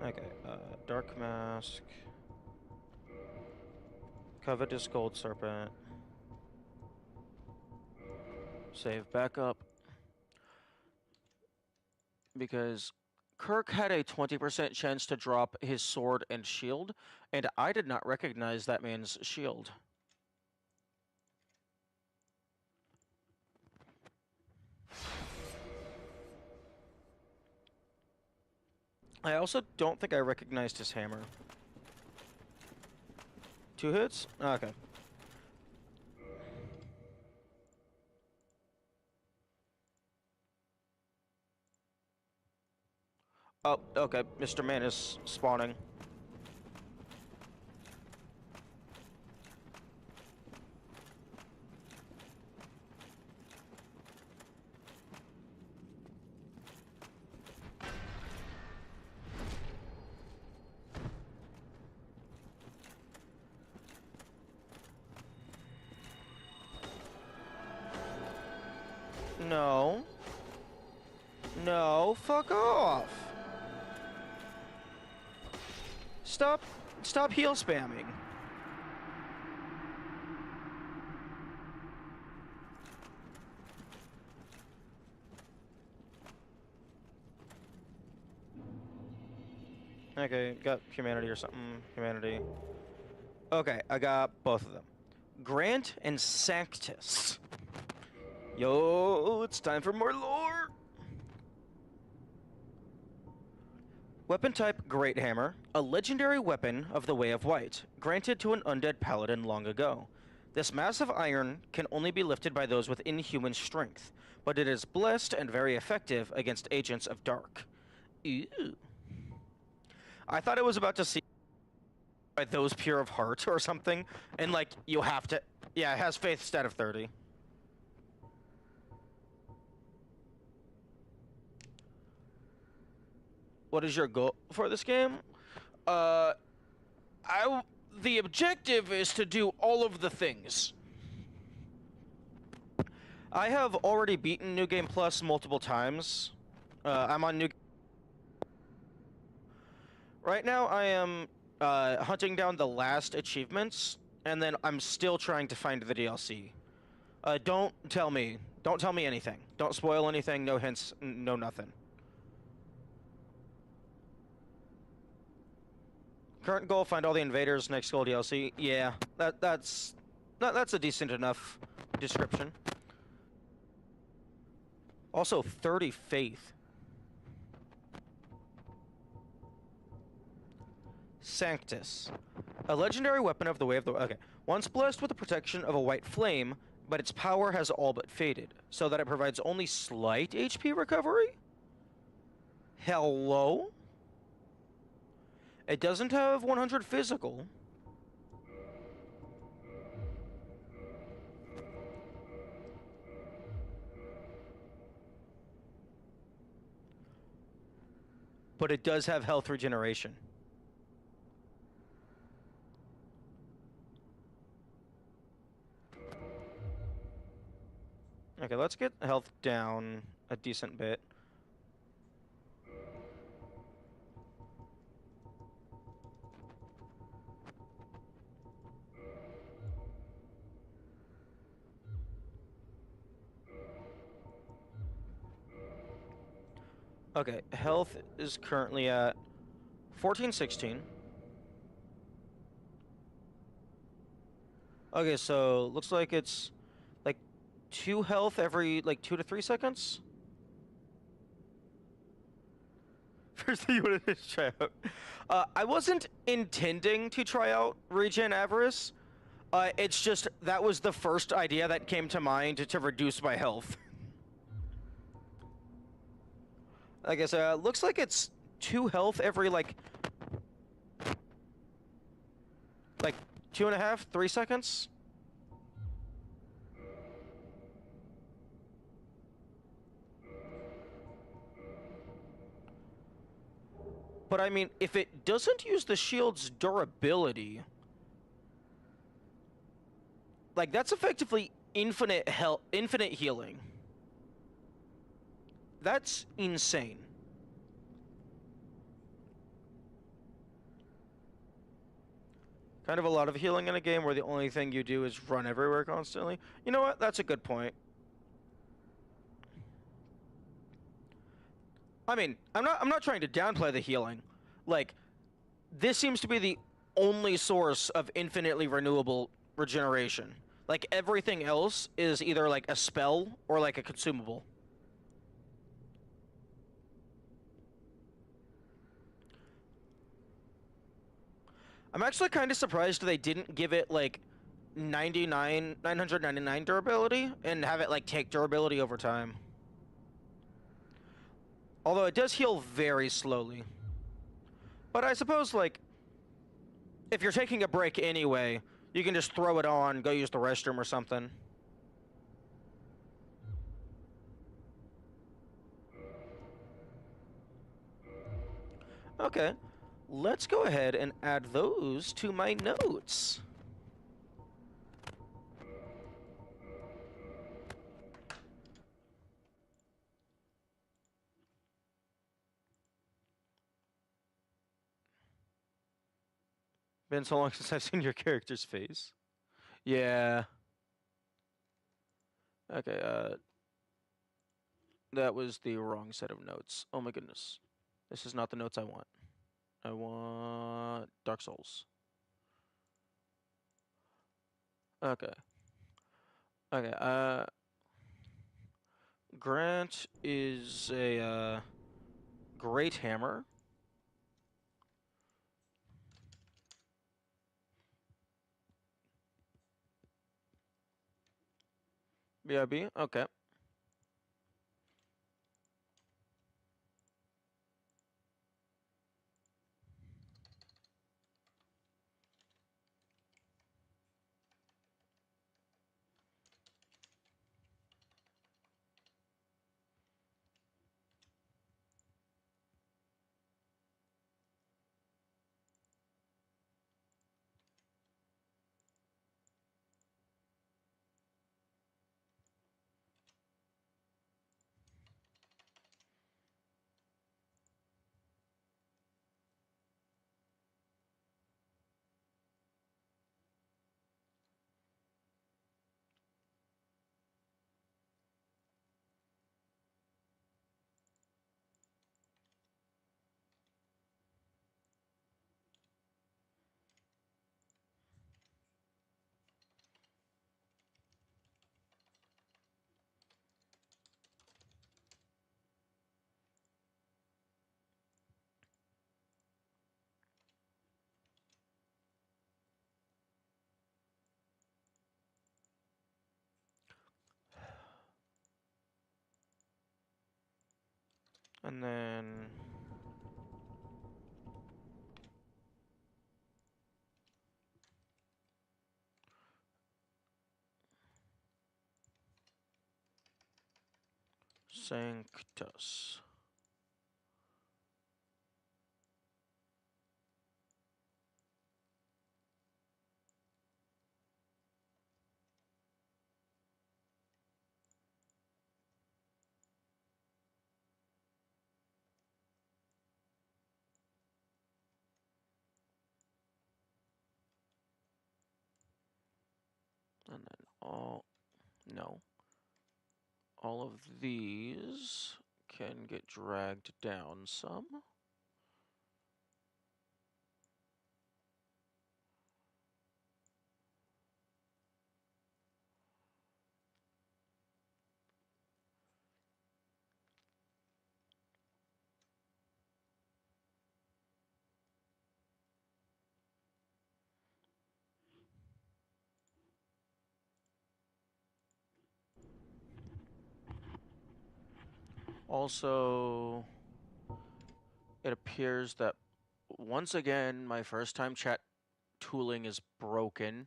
Okay, Dark Mask. Covetous Gold Serpent. Save backup. Because Kirk had a 20% chance to drop his sword and shield, and I did not recognize that man's shield. I also don't think I recognized his hammer. 2 hits? Okay. Oh, okay. Mr. Man is spawning. No. No, fuck off. Stop heal spamming. Okay, got humanity or something. Humanity. Okay, I got both of them. Grant and Sanctus. Yo, it's time for more lore. Weapon type Great Hammer, a legendary weapon of the Way of White, granted to an undead paladin long ago. This massive iron can only be lifted by those with inhuman strength, but it is blessed and very effective against agents of dark. Ew. I thought it was about to see by those pure of heart or something, and like you have to. Yeah, it has faith stat of 30. What is your goal for this game? The objective is to do all of the things. I have already beaten New Game Plus multiple times. I'm on New. Right now, I am hunting down the last achievements, and then I'm still trying to find the DLC. Don't tell me anything. Don't spoil anything. No hints. No nothing. Current goal: find all the invaders. Next goal: DLC. Yeah, that's a decent enough description. Also, 30 faith. Sanctus, a legendary weapon of the Way of the. Okay, once blessed with the protection of a white flame, but its power has all but faded, so that it provides only slight HP recovery. Hello. It doesn't have 100 physical. But it does have health regeneration. Okay, let's get health down a decent bit. Okay, health is currently at 1416. Okay, so looks like it's like 2 health every like 2 to 3 seconds. First thing you wanted to try out. I wasn't intending to try out Regen Avarice. It's just that was the first idea that came to mind to reduce my health. I guess looks like it's 2 health every like 2.5, 3 seconds. But I mean, if it doesn't use the shield's durability, like that's effectively infinite healing. That's insane. Kind of a lot of healing in a game where the only thing you do is run everywhere constantly. You know what? That's a good point. I mean, I'm not trying to downplay the healing. Like, this seems to be the only source of infinitely renewable regeneration. Like, everything else is either like a spell or like a consumable. I'm actually kind of surprised they didn't give it like 999 durability and have it like take durability over time. Although it does heal very slowly. But I suppose like if you're taking a break anyway, you can just throw it on, go use the restroom or something. Okay, let's go ahead and add those to my notes. Been so long since I've seen your character's face. Yeah. Okay, that was the wrong set of notes. Oh my goodness. This is not the notes I want. I want Dark Souls. Okay. Okay, Grant is a, great hammer. BRB, okay. And then Sanctus. And then no. All of these can get dragged down some. Also, it appears that once again, my first time chat tooling is broken.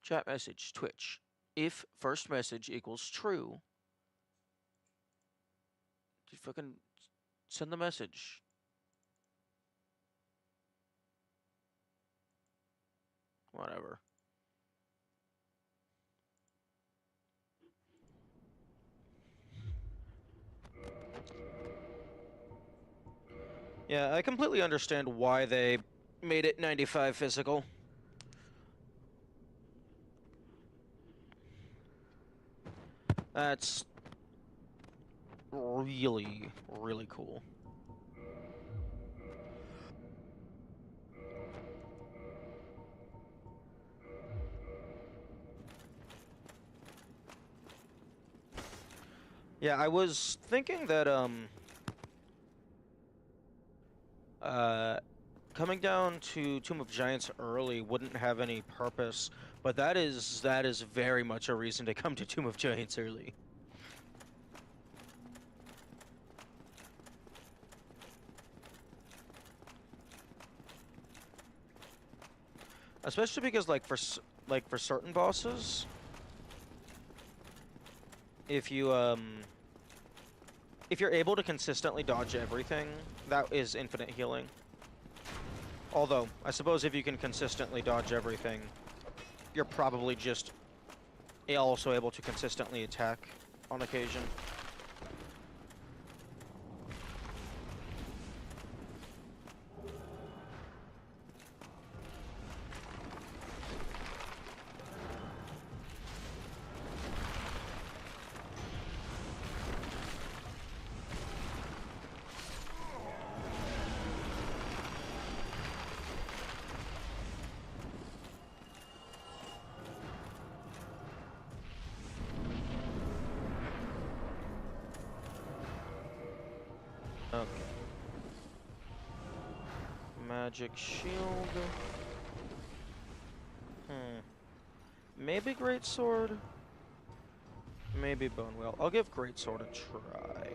Chat message, Twitch. If first message equals true, you fucking send the message. Whatever. Yeah, I completely understand why they made it 95 physical. That's really, really cool. Yeah, I was thinking that, coming down to Tomb of Giants early wouldn't have any purpose, but that is very much a reason to come to Tomb of Giants early. Especially because, like, for certain bosses, if you're able to consistently dodge everything, that is infinite healing. Although, I suppose if you can consistently dodge everything, you're probably just also able to consistently attack on occasion. Okay. Magic shield. Maybe greatsword. Maybe bone wheel. I'll give greatsword a try.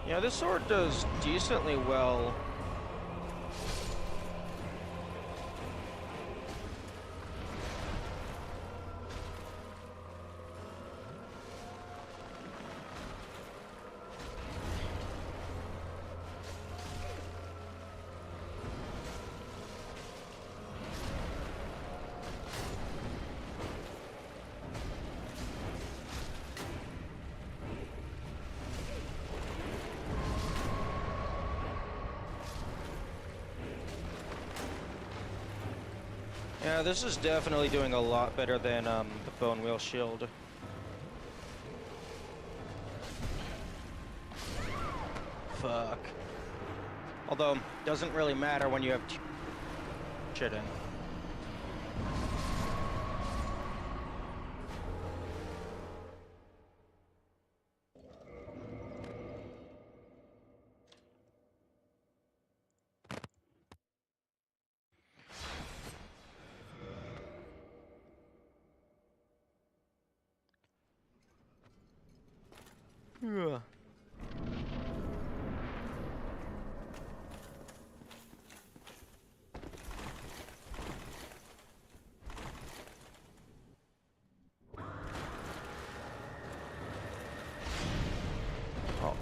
Yeah, this sword does decently well. Yeah, this is definitely doing a lot better than the bone wheel shield. Fuck. Although, doesn't really matter when you have shit in. Ugh. Oh,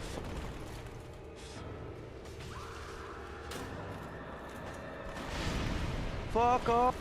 fuck off.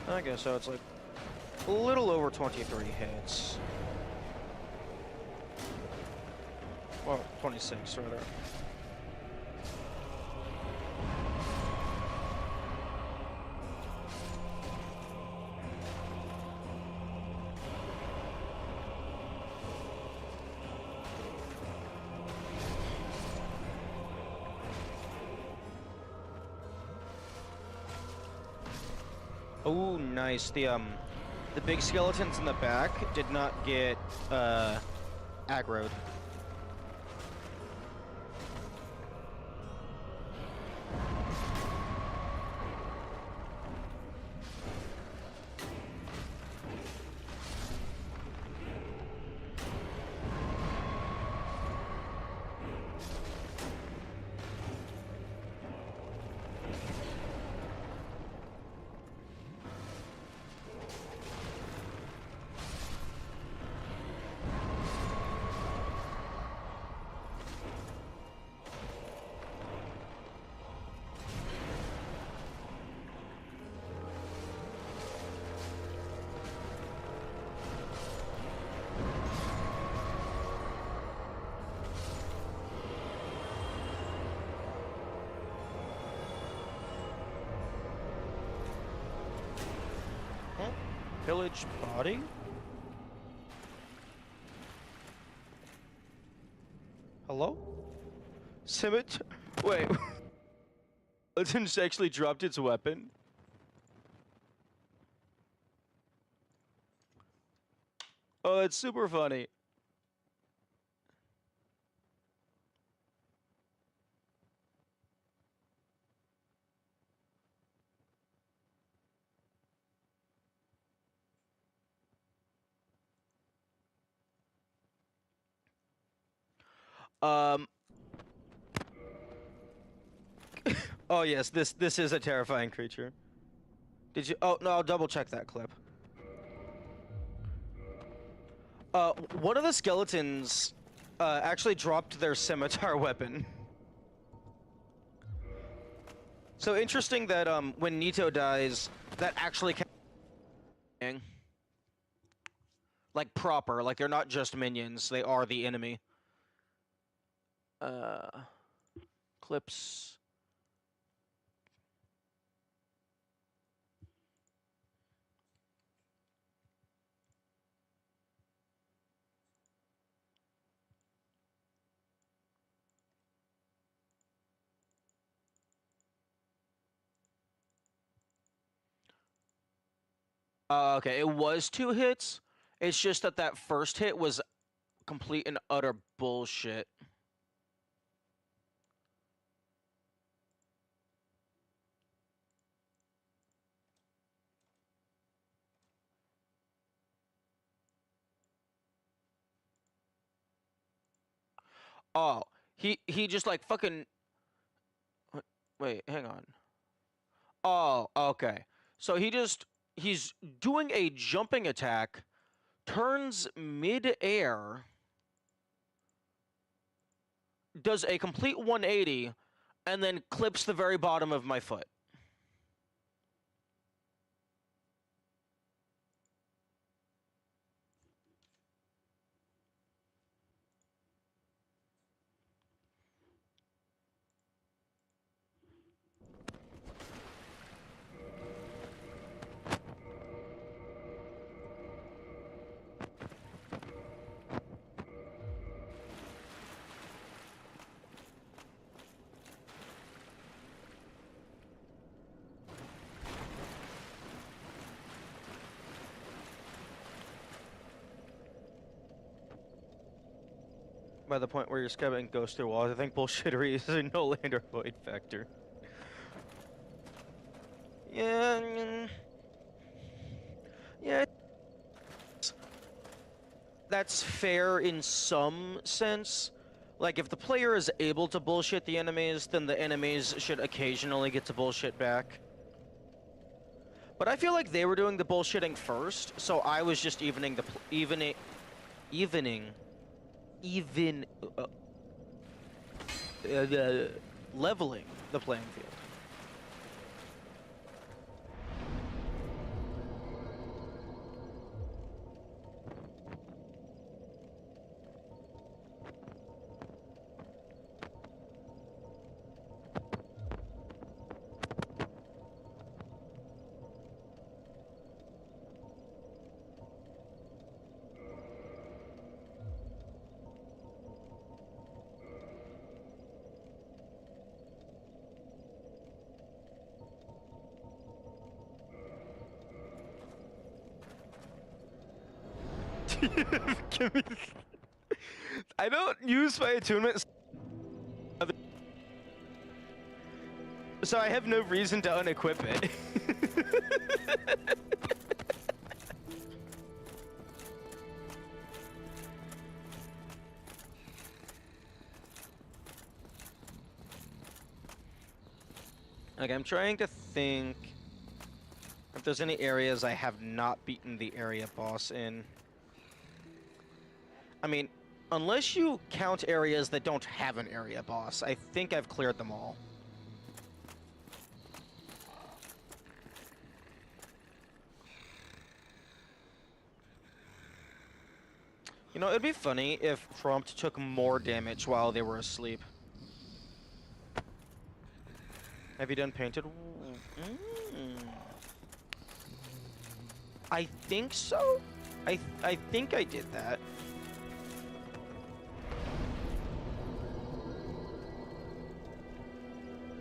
I guess so. It's like a little over 23 hits. Well, 26 rather. Oh, nice. The big skeletons in the back did not get aggroed. Village body? Hello? Scimitar? Wait. It's actually dropped its weapon? Oh, that's super funny. Um. Oh yes, this is a terrifying creature. Did you? Oh no, I'll double check that clip. One of the skeletons actually dropped their scimitar weapon. So interesting that when Nito dies, that actually can like proper, like they're not just minions, they are the enemy. Clips. Okay, it was 2 hits. It's just that that first hit was complete and utter bullshit. Oh, he just like fucking. Wait, hang on. Oh, okay. So he's doing a jumping attack, turns mid-air, does a complete 180, and then clips the very bottom of my foot. By the point where your scabbing goes through walls, I think bullshittery is a no land or void factor. Yeah, yeah, that's fair in some sense. Like, if the player is able to bullshit the enemies, then the enemies should occasionally get to bullshit back. But I feel like they were doing the bullshitting first, so I was just evening the even leveling the playing field. Give me. I don't use my attunements, so I have no reason to unequip it. Okay, I'm trying to think if there's any areas I have not beaten the area boss in. I mean, unless you count areas that don't have an area boss, I think I've cleared them all. You know, it'd be funny if Prompt took more damage while they were asleep. Have you done painted? I think so. I think I did that.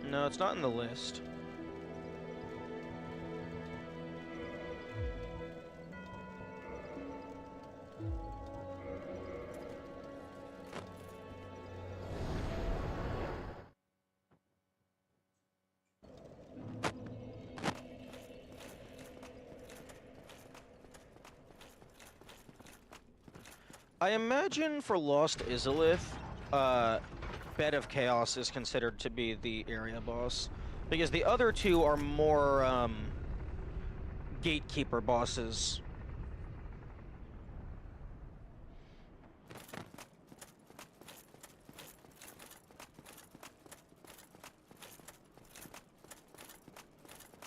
No, it's not in the list. I imagine for Lost Izalith, Bed of Chaos is considered to be the area boss, because the other two are more, gatekeeper bosses.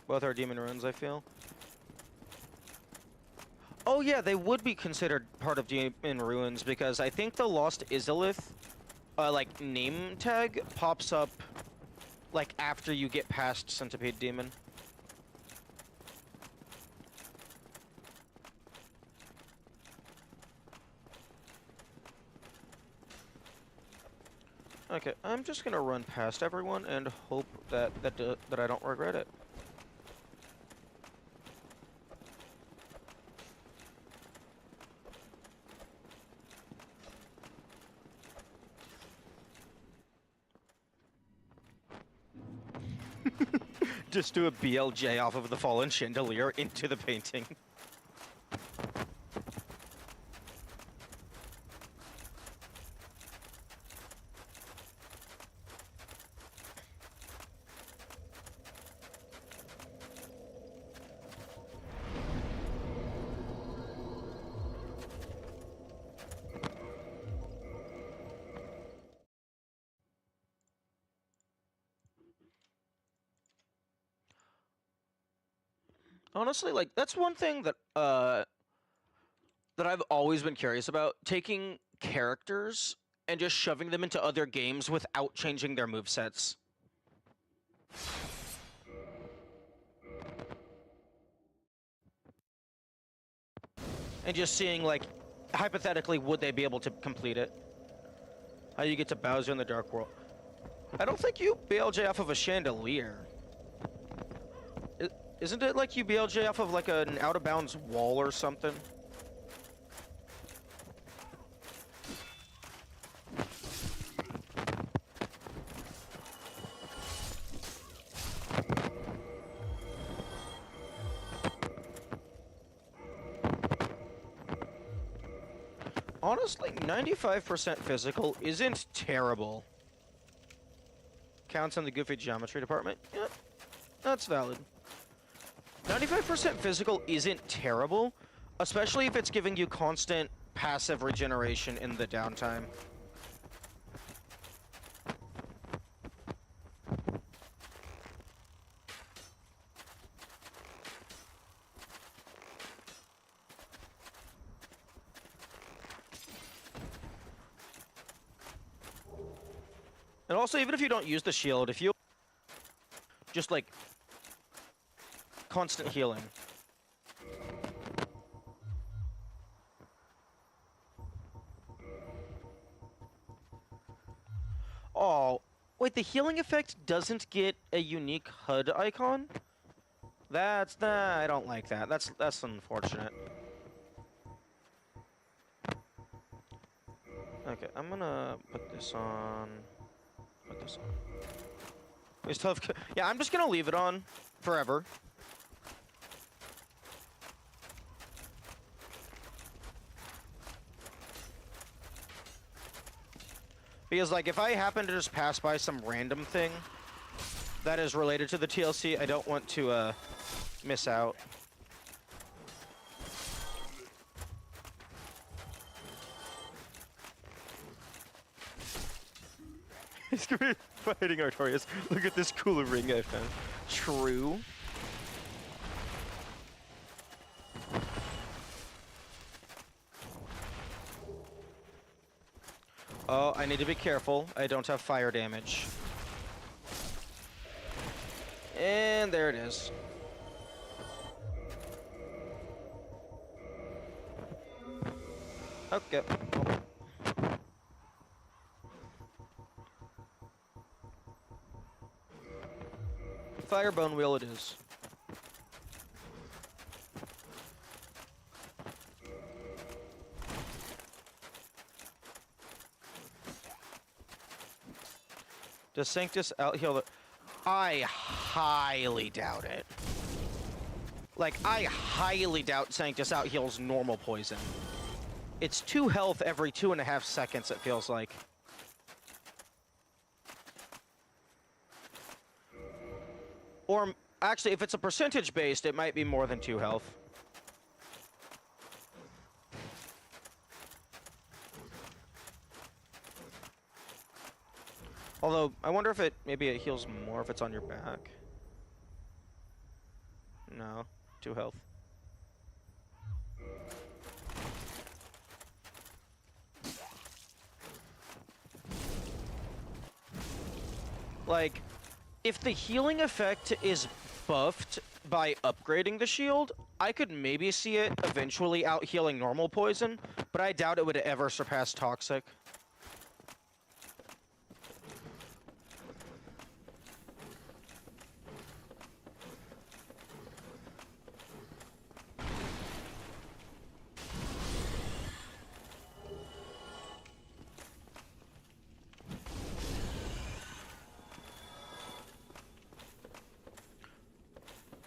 Both are demon runes, I feel. Oh yeah, they would be considered part of Demon Ruins, because I think the Lost Izalith, like, name tag pops up, like, after you get past Centipede Demon. Okay, I'm just gonna run past everyone and hope that I don't regret it. Just do a BLJ off of the fallen chandelier into the painting. Honestly, like, that's one thing that I've always been curious about, taking characters and just shoving them into other games without changing their movesets. And just seeing, like, hypothetically, would they be able to complete it? How you get to Bowser in the Dark World. I don't think you BLJ off of a chandelier. Isn't it like you BLJ off of, like, an out-of-bounds wall or something? Honestly, 95% physical isn't terrible. Counts in the goofy geometry department? Yep, that's valid. 95% physical isn't terrible, especially if it's giving you constant passive regeneration in the downtime. And also, even if you don't use the shield, if you just, like, constant healing. Oh, wait, the healing effect doesn't get a unique HUD icon? Nah, I don't like that. That's unfortunate. Okay, I'm gonna put this on. Put this on. We still have, yeah, I'm just gonna leave it on forever. Because, like, if I happen to just pass by some random thing that is related to the TLC, I don't want to miss out. He's gonna be fighting Artorias. Look at this cool ring I found. True. Oh, I need to be careful. I don't have fire damage. And there it is. Okay. Fire bone wheel it is. Does Sanctus out-heal the... I highly doubt it. Like, I highly doubt Sanctus out-heals normal poison. It's 2 health every 2.5 seconds, it feels like. Or, actually, if it's a percentage-based, it might be more than 2 health. Although, I wonder if maybe it heals more if it's on your back. No, 2 health. Like, if the healing effect is buffed by upgrading the shield, I could maybe see it eventually out-healing normal poison, but I doubt it would ever surpass toxic.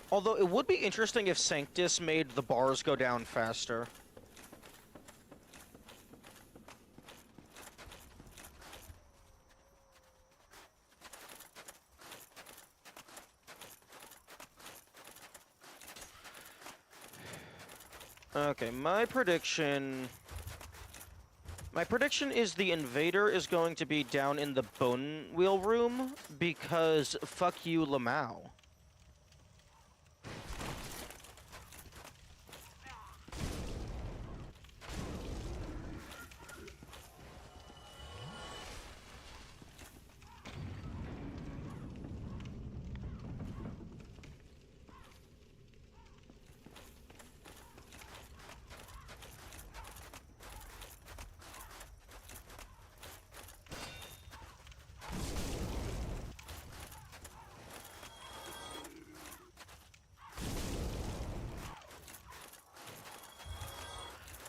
Although it would be interesting if Sanctus made the bars go down faster. Okay, my prediction is the invader is going to be down in the bone wheel room because fuck you, Lamau.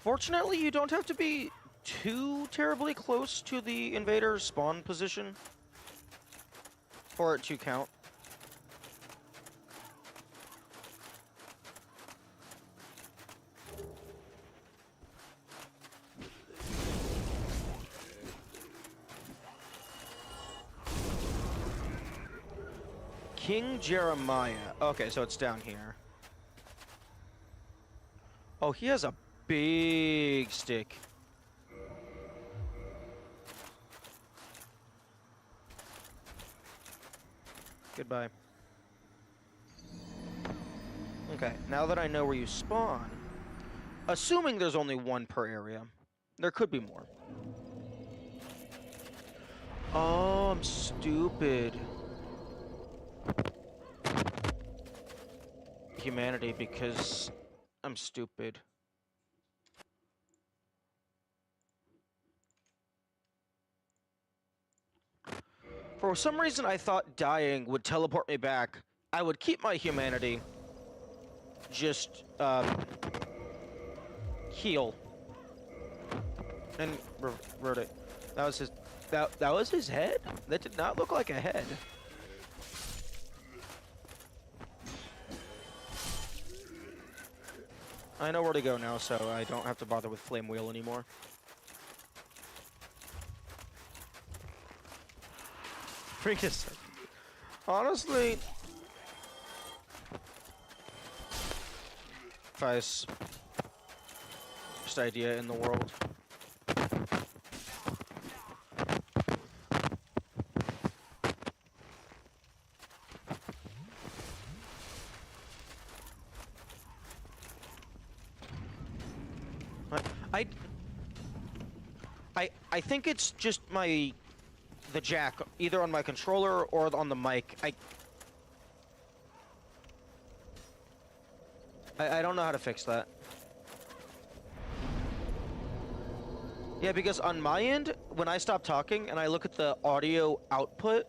Fortunately, you don't have to be too terribly close to the invader's spawn position for it to count. King Jeremiah. Okay, so it's down here. Oh, he has a big stick. Goodbye. Okay, now that I know where you spawn, assuming there's only one per area, there could be more. Oh, I'm stupid. Humanity, because I'm stupid. For some reason, I thought dying would teleport me back. I would keep my humanity. Just, heal. And revert it. That was his... That was his head? That did not look like a head. I know where to go now, so I don't have to bother with Flame Wheel anymore. Freaking honestly, best idea in the world. I think it's just the jack, either on my controller or on the mic. I don't know how to fix that. Yeah, because on my end, when I stop talking and I look at the audio output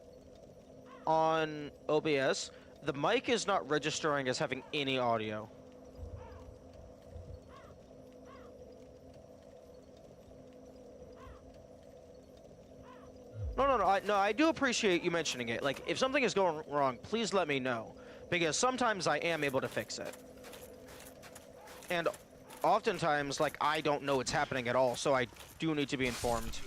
on OBS, the mic is not registering as having any audio. No, I do appreciate you mentioning it. Like, if something is going wrong, please let me know. Because sometimes I am able to fix it. And oftentimes, like, I don't know what's happening at all, so I do need to be informed.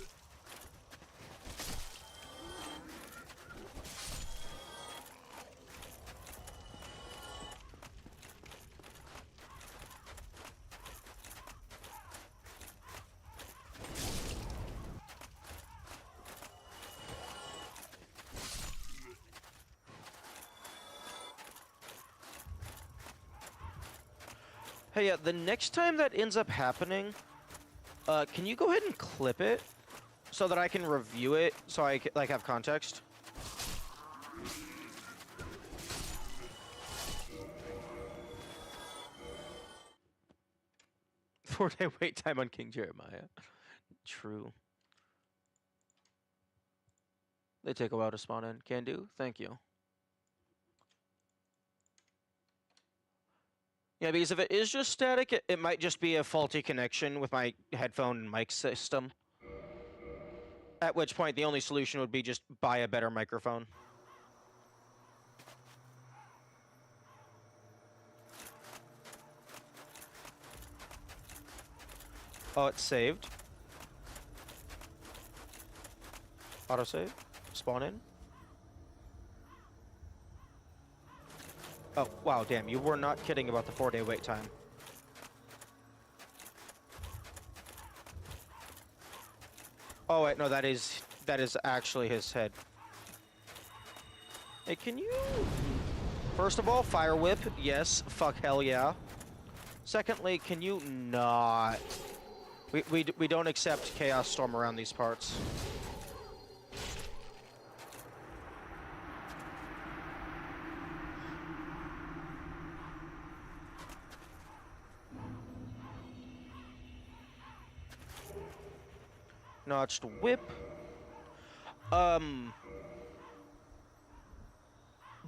Hey, yeah, the next time that ends up happening, can you go ahead and clip it so that I can review it so I like have context? Four-day wait time on King Jeremiah. True. They take a while to spawn in. Can do. Thank you. Yeah, because if it is just static, it might just be a faulty connection with my headphone and mic system. At which point, the only solution would be just buy a better microphone. Oh, it's saved. Autosave. Spawn in. Oh, wow, damn, you were not kidding about the 4-day wait time. Oh, wait, no, that is actually his head. Hey, can you... First of all, Fire Whip, yes, fuck hell yeah. Secondly, can you not... We don't accept Chaos Storm around these parts. Notched whip.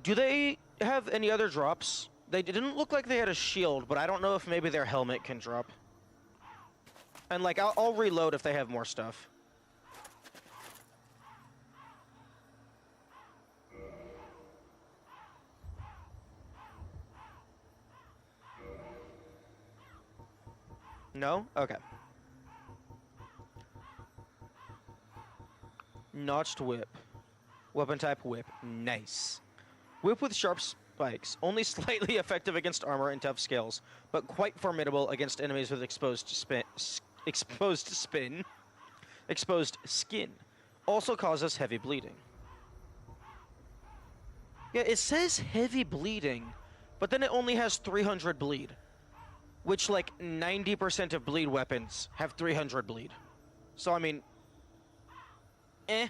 Do they have any other drops? They didn't look like they had a shield, but I don't know if maybe their helmet can drop. And, like, I'll reload if they have more stuff. No? Okay. Notched whip. Weapon type whip. Nice. Whip with sharp spikes. Only slightly effective against armor and tough scales, but quite formidable against enemies with exposed skin. Also causes heavy bleeding. Yeah, it says heavy bleeding, but then it only has 300 bleed. Which, like, 90% of bleed weapons have 300 bleed. So, I mean... eh.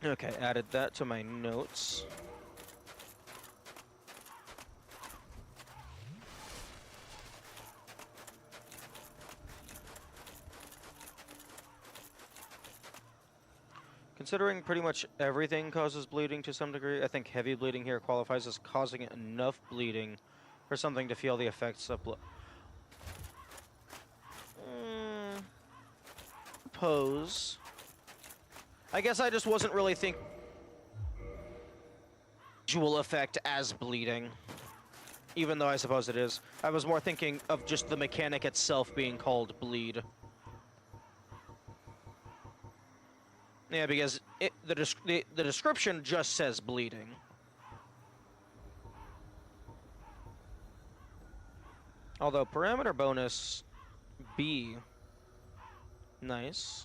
Okay, added that to my notes. Considering pretty much everything causes bleeding to some degree, I think heavy bleeding here qualifies as causing enough bleeding for something to feel the effects of blood. Pose. I guess I just wasn't really thinking visual effect as bleeding, even though I suppose it is. I was more thinking of just the mechanic itself being called bleed. Yeah, because the description just says bleeding. Although parameter bonus B, nice.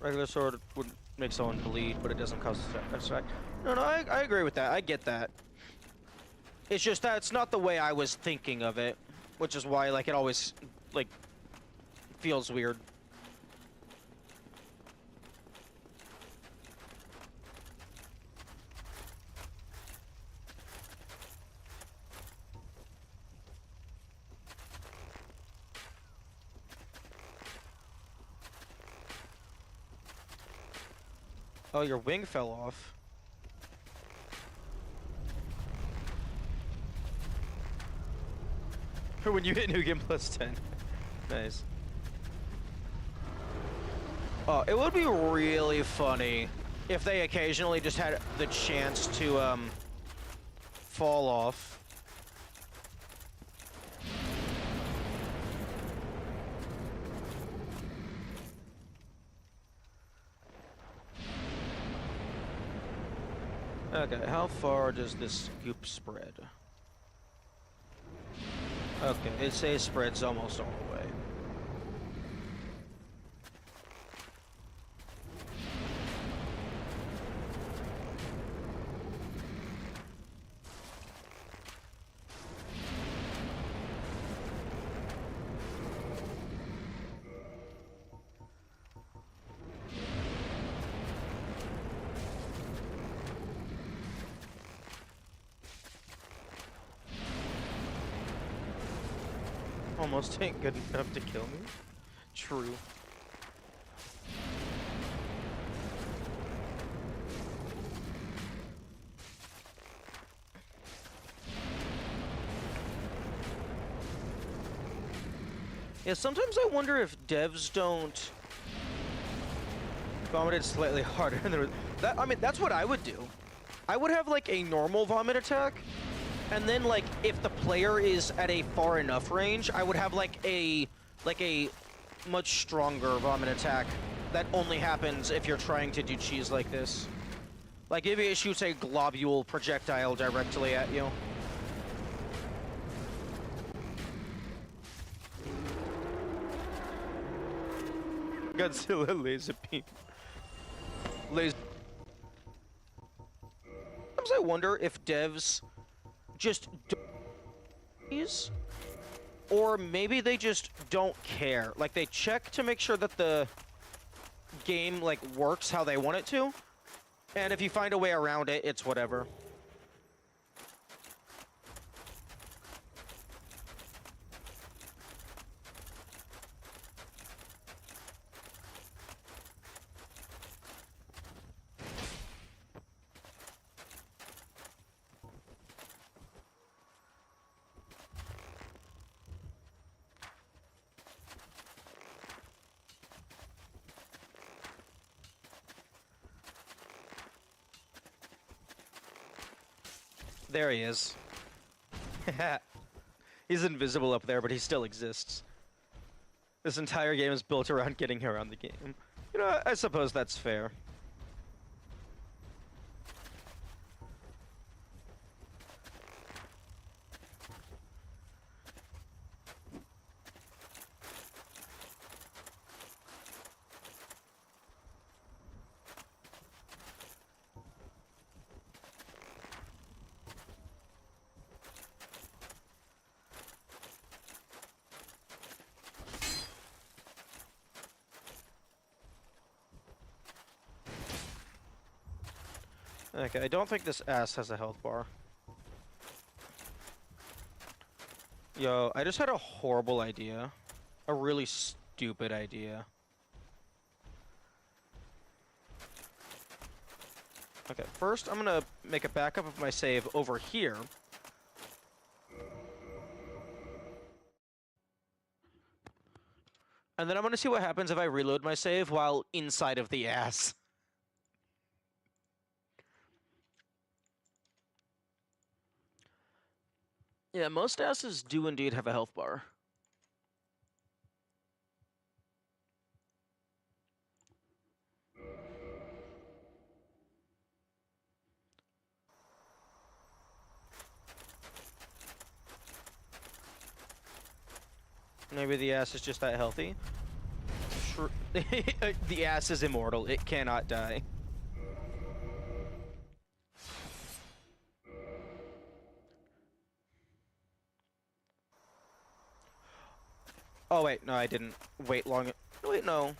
Regular sword would make someone bleed, but it doesn't cause effect. No, I agree with that. I get that. It's just that it's not the way I was thinking of it, which is why, like, it always, like, feels weird. Oh, your wing fell off. When you hit Nukem plus 10. Nice. Oh, it would be really funny if they occasionally just had the chance to, fall off. Okay, how far does this goop spread? Okay, it says spreads almost all the way. Almost ain't good enough to kill me. True. Yeah, sometimes I wonder if devs don't vomit it slightly harder than that. I mean, that's what I would do. I would have like a normal vomit attack, and then like if the player is at a far enough range, I would have like a much stronger vomit attack that only happens if you're trying to do cheese like this. Like if it shoots a globule projectile directly at you. Godzilla laser beam. Laser. Sometimes I wonder if devs just do these, or maybe they just don't care. Like, they check to make sure that the game, like, works how they want it to, and if you find a way around it, it's whatever. There he is. He's invisible up there, but he still exists. This entire game is built around getting around the game. You know, I suppose that's fair. Okay, I don't think this ass has a health bar. Yo, I just had a horrible idea. A really stupid idea. Okay, first I'm gonna make a backup of my save over here. And then I'm gonna see what happens if I reload my save while inside of the ass. Yeah, most asses do indeed have a health bar. Maybe the ass is just that healthy. The ass is immortal. It cannot die. Oh, wait. No, I didn't wait long. Wait, no.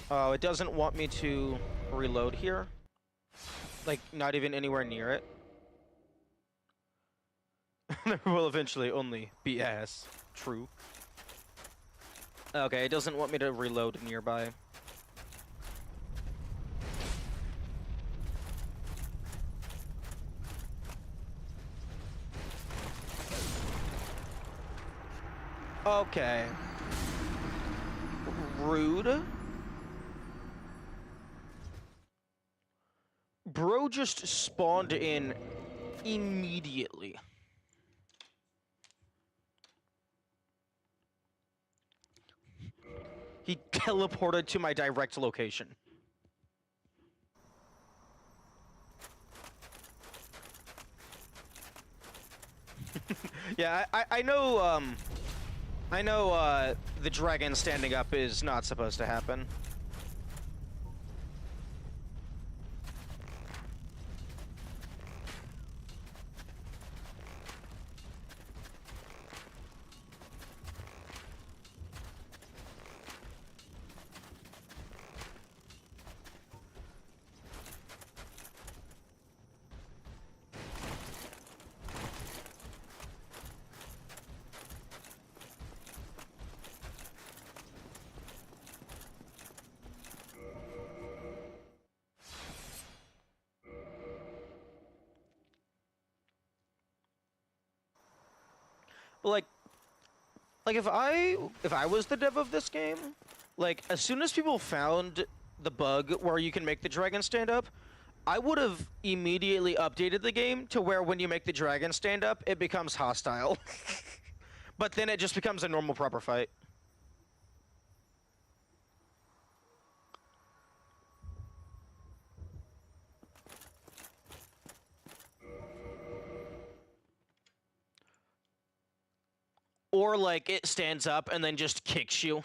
Oh, it doesn't want me to reload here. Like, not even anywhere near it. There will eventually only be ass. True. Okay, it doesn't want me to reload nearby. Okay. Rude. Bro just spawned in immediately. He teleported to my direct location. Yeah, I know, the dragon standing up is not supposed to happen. But like if I was the dev of this game, like as soon as people found the bug where you can make the dragon stand up, I would have immediately updated the game to where when you make the dragon stand up, it becomes hostile. But then it just becomes a normal proper fight. Or like it stands up and then just kicks you.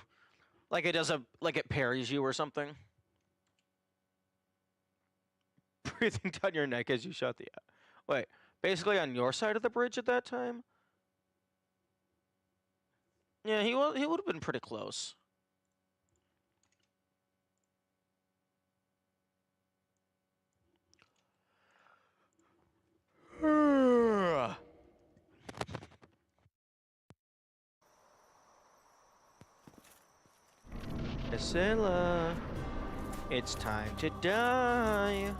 Like it does like it parries you or something. Breathing down your neck as you shot the. Wait, basically on your side of the bridge at that time. Yeah, he would have been pretty close. Priscilla, it's time to die.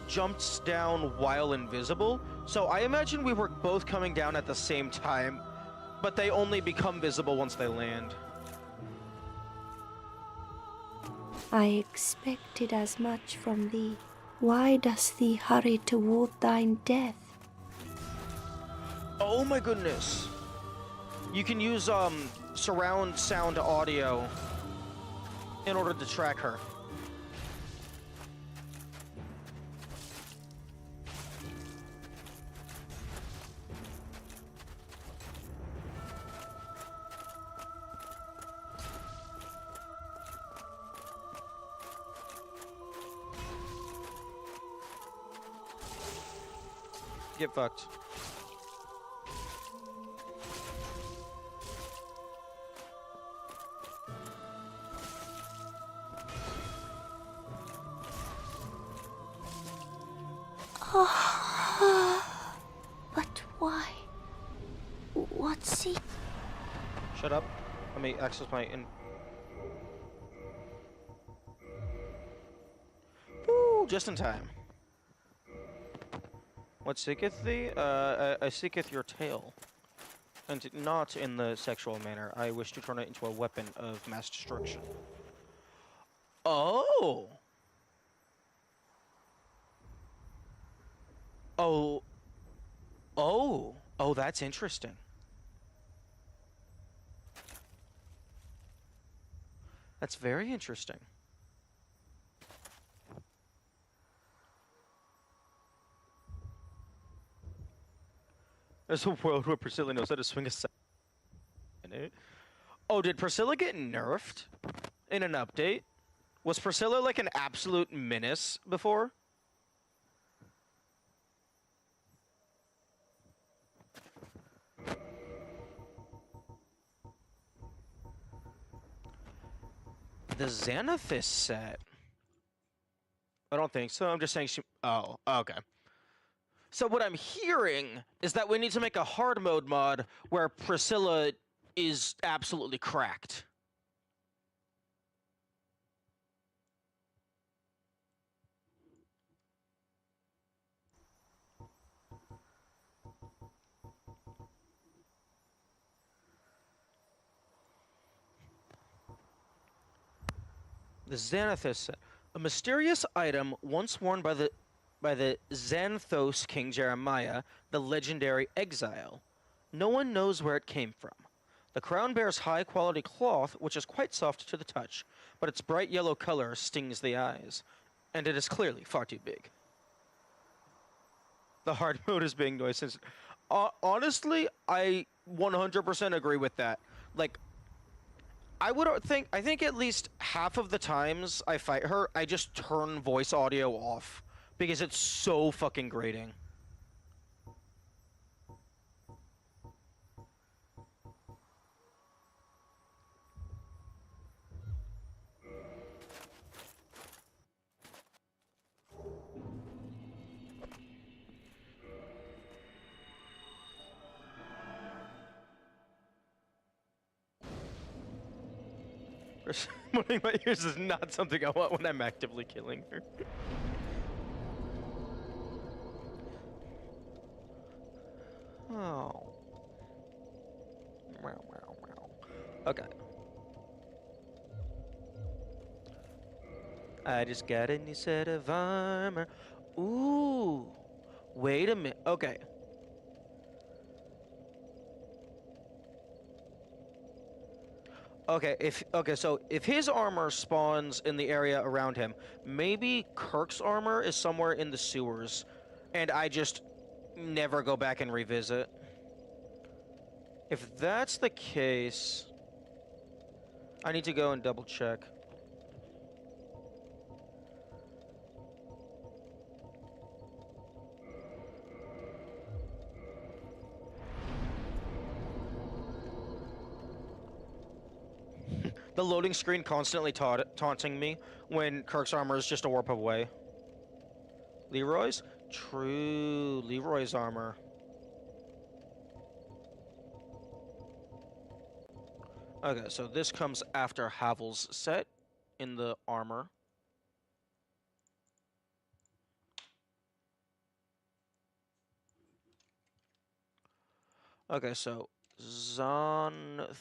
Jumps down while invisible, so I imagine we were both coming down at the same time, but they only become visible once they land. I expected as much from thee. Why dost thee hurry toward thine death? Oh my goodness. You can use surround sound audio in order to track her. Get fucked. But why? What's he? Shut up. Let me access my Woo, just in time. What seeketh thee? I seeketh your tail. And not in the sexual manner. I wish to turn it into a weapon of mass destruction. Oh! Oh. Oh. Oh, that's interesting. That's very interesting. There's a world where Priscilla knows how to swing a second. Oh, did Priscilla get nerfed in an update? Was Priscilla like an absolute menace before? The Xanathus set? I don't think so. I'm just saying she... Oh, okay. So what I'm hearing is that we need to make a hard mode mod where Priscilla is absolutely cracked. The Xanathus set. A mysterious item once worn by the Xanthos King Jeremiah, the legendary exile. No one knows where it came from. The crown bears high-quality cloth, which is quite soft to the touch, but its bright yellow color stings the eyes, and it is clearly far too big. The hard mode is being noise sensitive. Honestly, I 100% agree with that. Like, I think at least half of the times I fight her, I just turn voice audio off because it's so fucking grating. Summoning my ears is not something I want when I'm actively killing her. Oh. Wow, wow, wow. Okay. I just got a new set of armor. Ooh. Wait a minute. Okay. So if his armor spawns in the area around him, maybe Kirk's armor is somewhere in the sewers, and I just never go back and revisit. If that's the case, I need to go and double check. The loading screen constantly taunting me when Kirk's armor is just a warp away. Leroy's? True, Leroy's armor. Okay, so this comes after Havel's set in the armor. Okay, so Xanthos,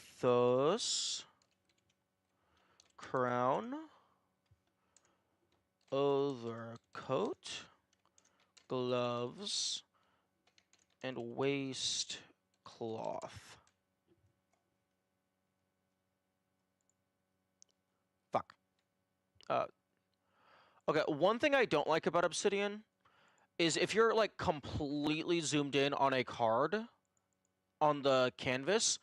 crown, overcoat, gloves, and waist cloth. Fuck. Okay, one thing I don't like about Obsidian is if you're like completely zoomed in on a card on the canvas,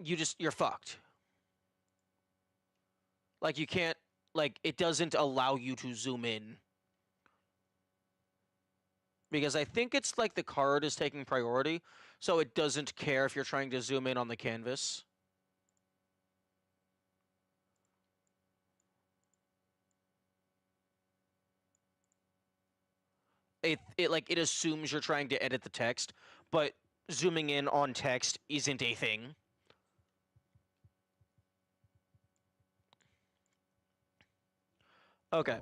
you're fucked. Like you can't, like it doesn't allow you to zoom in. Because I think it's like the card is taking priority, so it doesn't care if you're trying to zoom in on the canvas. It assumes you're trying to edit the text, but zooming in on text isn't a thing. Okay.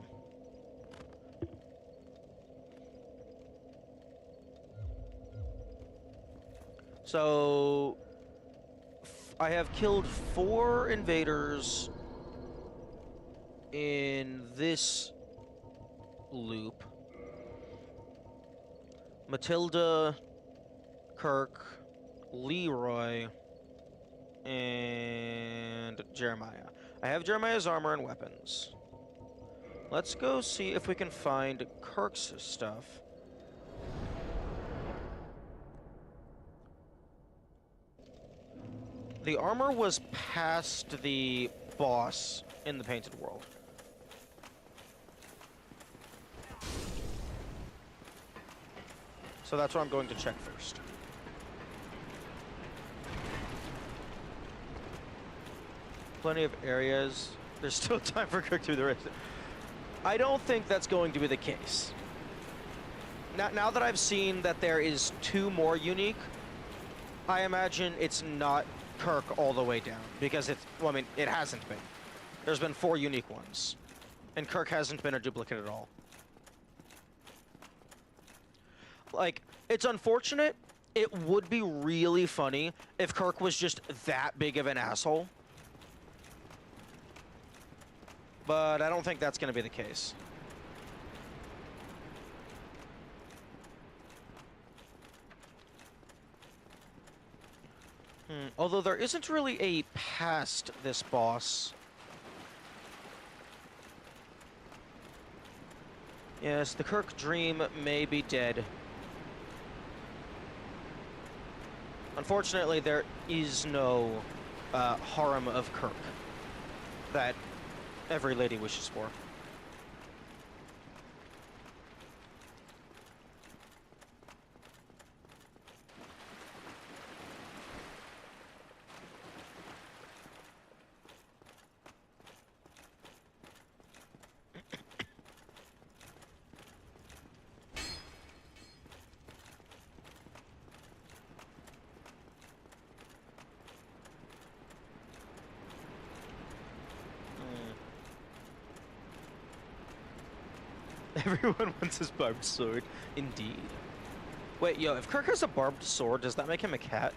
So I have killed 4 invaders in this loop. Matilda, Kirk, Leroy, and Jeremiah. I have Jeremiah's armor and weapons. Let's go see if we can find Kirk's stuff. The armor was past the boss in the Painted World. So that's what I'm going to check first. Plenty of areas. There's still time for Kirk to do the rest. I don't think that's going to be the case. Now that I've seen that there is 2 more unique, I imagine it's not Kirk all the way down. Because it hasn't been. There's been 4 unique ones. And Kirk hasn't been a duplicate at all. Like, it's unfortunate. It would be really funny if Kirk was just that big of an asshole. But I don't think that's going to be the case. Although there isn't really a past this boss. Yes, the Kirk dream may be dead. Unfortunately, there is no harem of Kirk that every lady wishes for. Everyone wants his barbed sword. Indeed. Wait, yo, if Kirk has a barbed sword, does that make him a cat?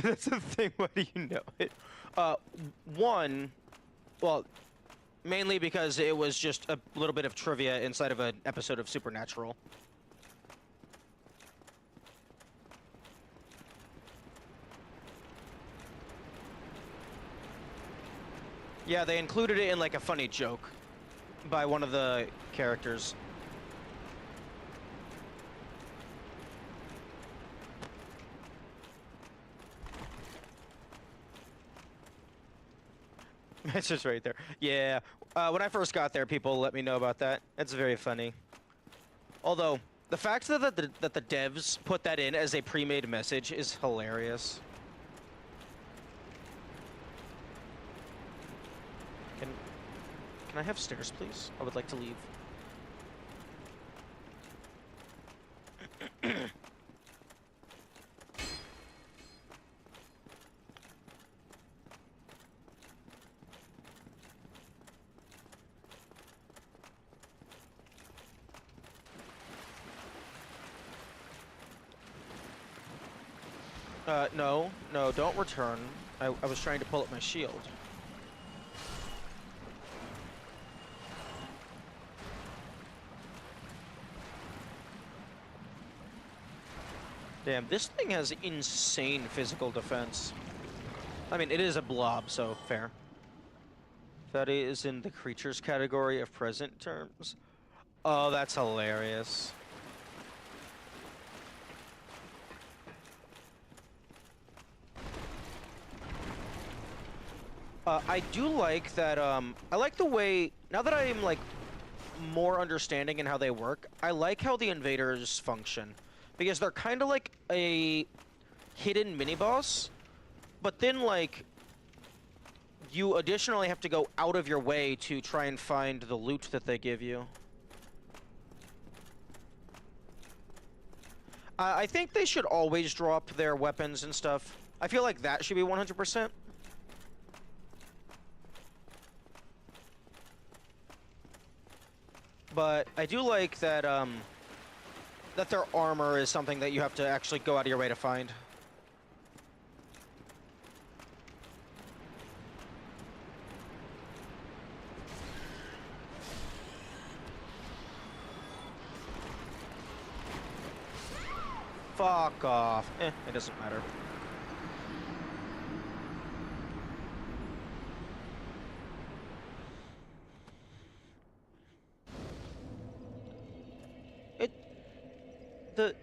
That's the thing. Why do you know it? Uh, one, well, mainly because it was just a little bit of trivia inside of an episode of Supernatural. Yeah, they included it in like a funny joke by one of the characters. It's just right there. Yeah, when I first got there, people let me know about that. It's very funny. Although, the fact that the devs put that in as a pre-made message is hilarious. Can I have stairs, please? I would like to leave. No, no, don't return. I was trying to pull up my shield. Damn, this thing has insane physical defense. I mean, it is a blob, so fair. Fatty is in the creatures category of present terms. Oh, that's hilarious. I do like that, I like the way, now that I'm, like, more understanding in how they work, I like how the invaders function. Because they're kind of like a hidden mini-boss, but then, like, you additionally have to go out of your way to try and find the loot that they give you. I think they should always drop their weapons and stuff. I feel like that should be 100%. But I do like that, that their armor is something that you have to actually go out of your way to find. Fuck off. It doesn't matter. The...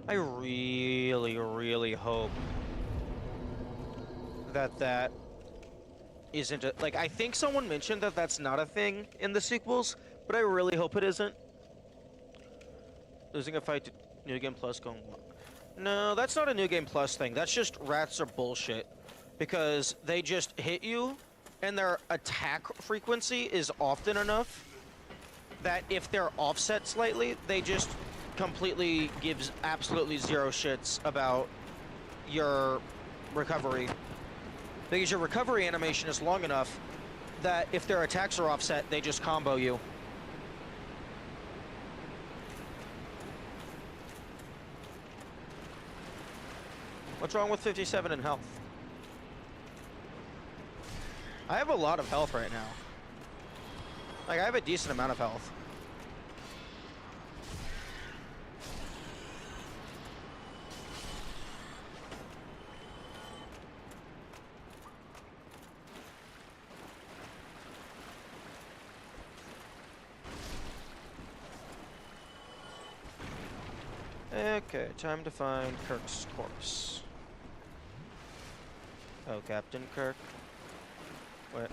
I really, really hope that that isn't a... Like, I think someone mentioned that that's not a thing in the sequels, but I really hope it isn't. Losing a fight to New Game Plus going... No, that's not a New Game Plus thing. That's just rats are bullshit. Because they just hit you, and their attack frequency is often enough that if they're offset slightly, they just completely gives absolutely zero shits about your recovery. Because your recovery animation is long enough that if their attacks are offset, they just combo you. What's wrong with 57 in health? I have a lot of health right now. Like, I have a decent amount of health. Okay, time to find Kirk's corpse. Oh, Captain Kirk. What?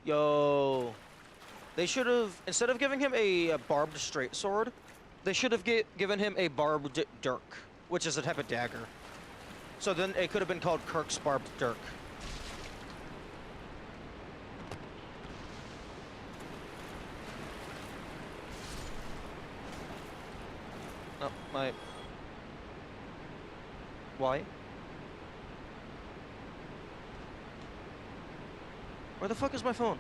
Yo. They should have, instead of giving him a barbed straight sword, they should have given him a barbed dirk, which is a type of dagger. So then it could have been called Kirk's barbed dirk. Oh, my... Why? Where the fuck is my phone?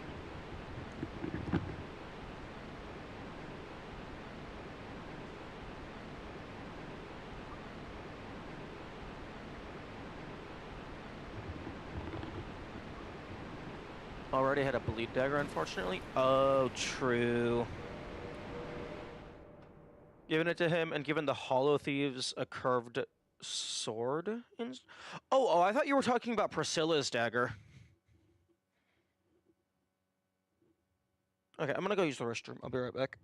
Already had a bleed dagger, unfortunately. Oh, true. Giving it to him and giving the Hollow Thieves a curved sword. Oh, I thought you were talking about Priscilla's dagger. Okay, I'm gonna go use the restroom. I'll be right back.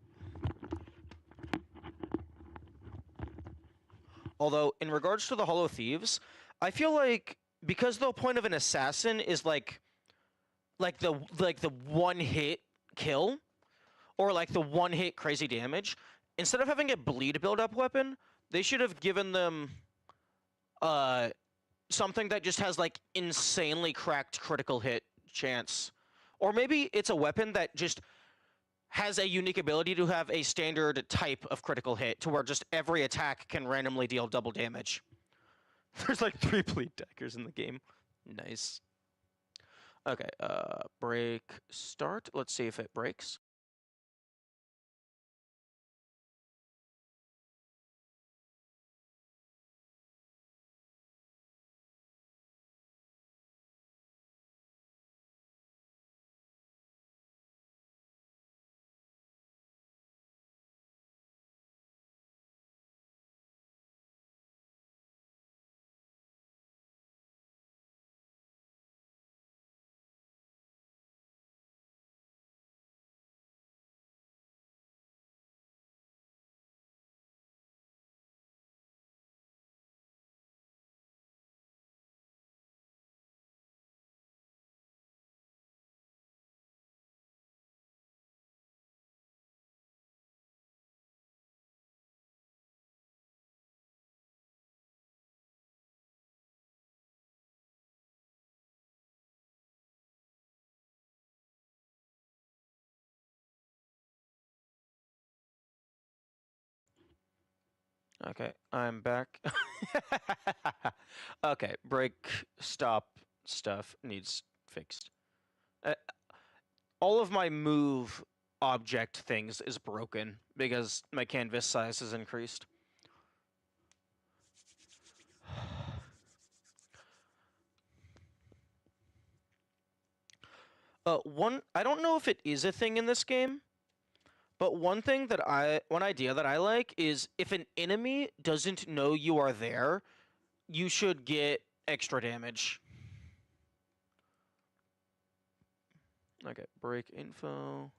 Although, in regards to the Hollow Thieves, I feel like because the point of an assassin is like the one hit kill, or like the one hit crazy damage, instead of having a bleed build up weapon, they should have given them something that just has like insanely cracked critical hit chance. Or maybe it's a weapon that just has a unique ability to have a standard type of critical hit to where just every attack can randomly deal double damage. There's like 3 bleed daggers in the game. Nice. Okay, break start. Let's see if it breaks. Okay, I'm back. Okay, break, stop stuff needs fixed. All of my move object things is broken because my canvas size has increased. I don't know if it is a thing in this game, but one idea that I like is if an enemy doesn't know you are there, you should get extra damage. Okay, break info.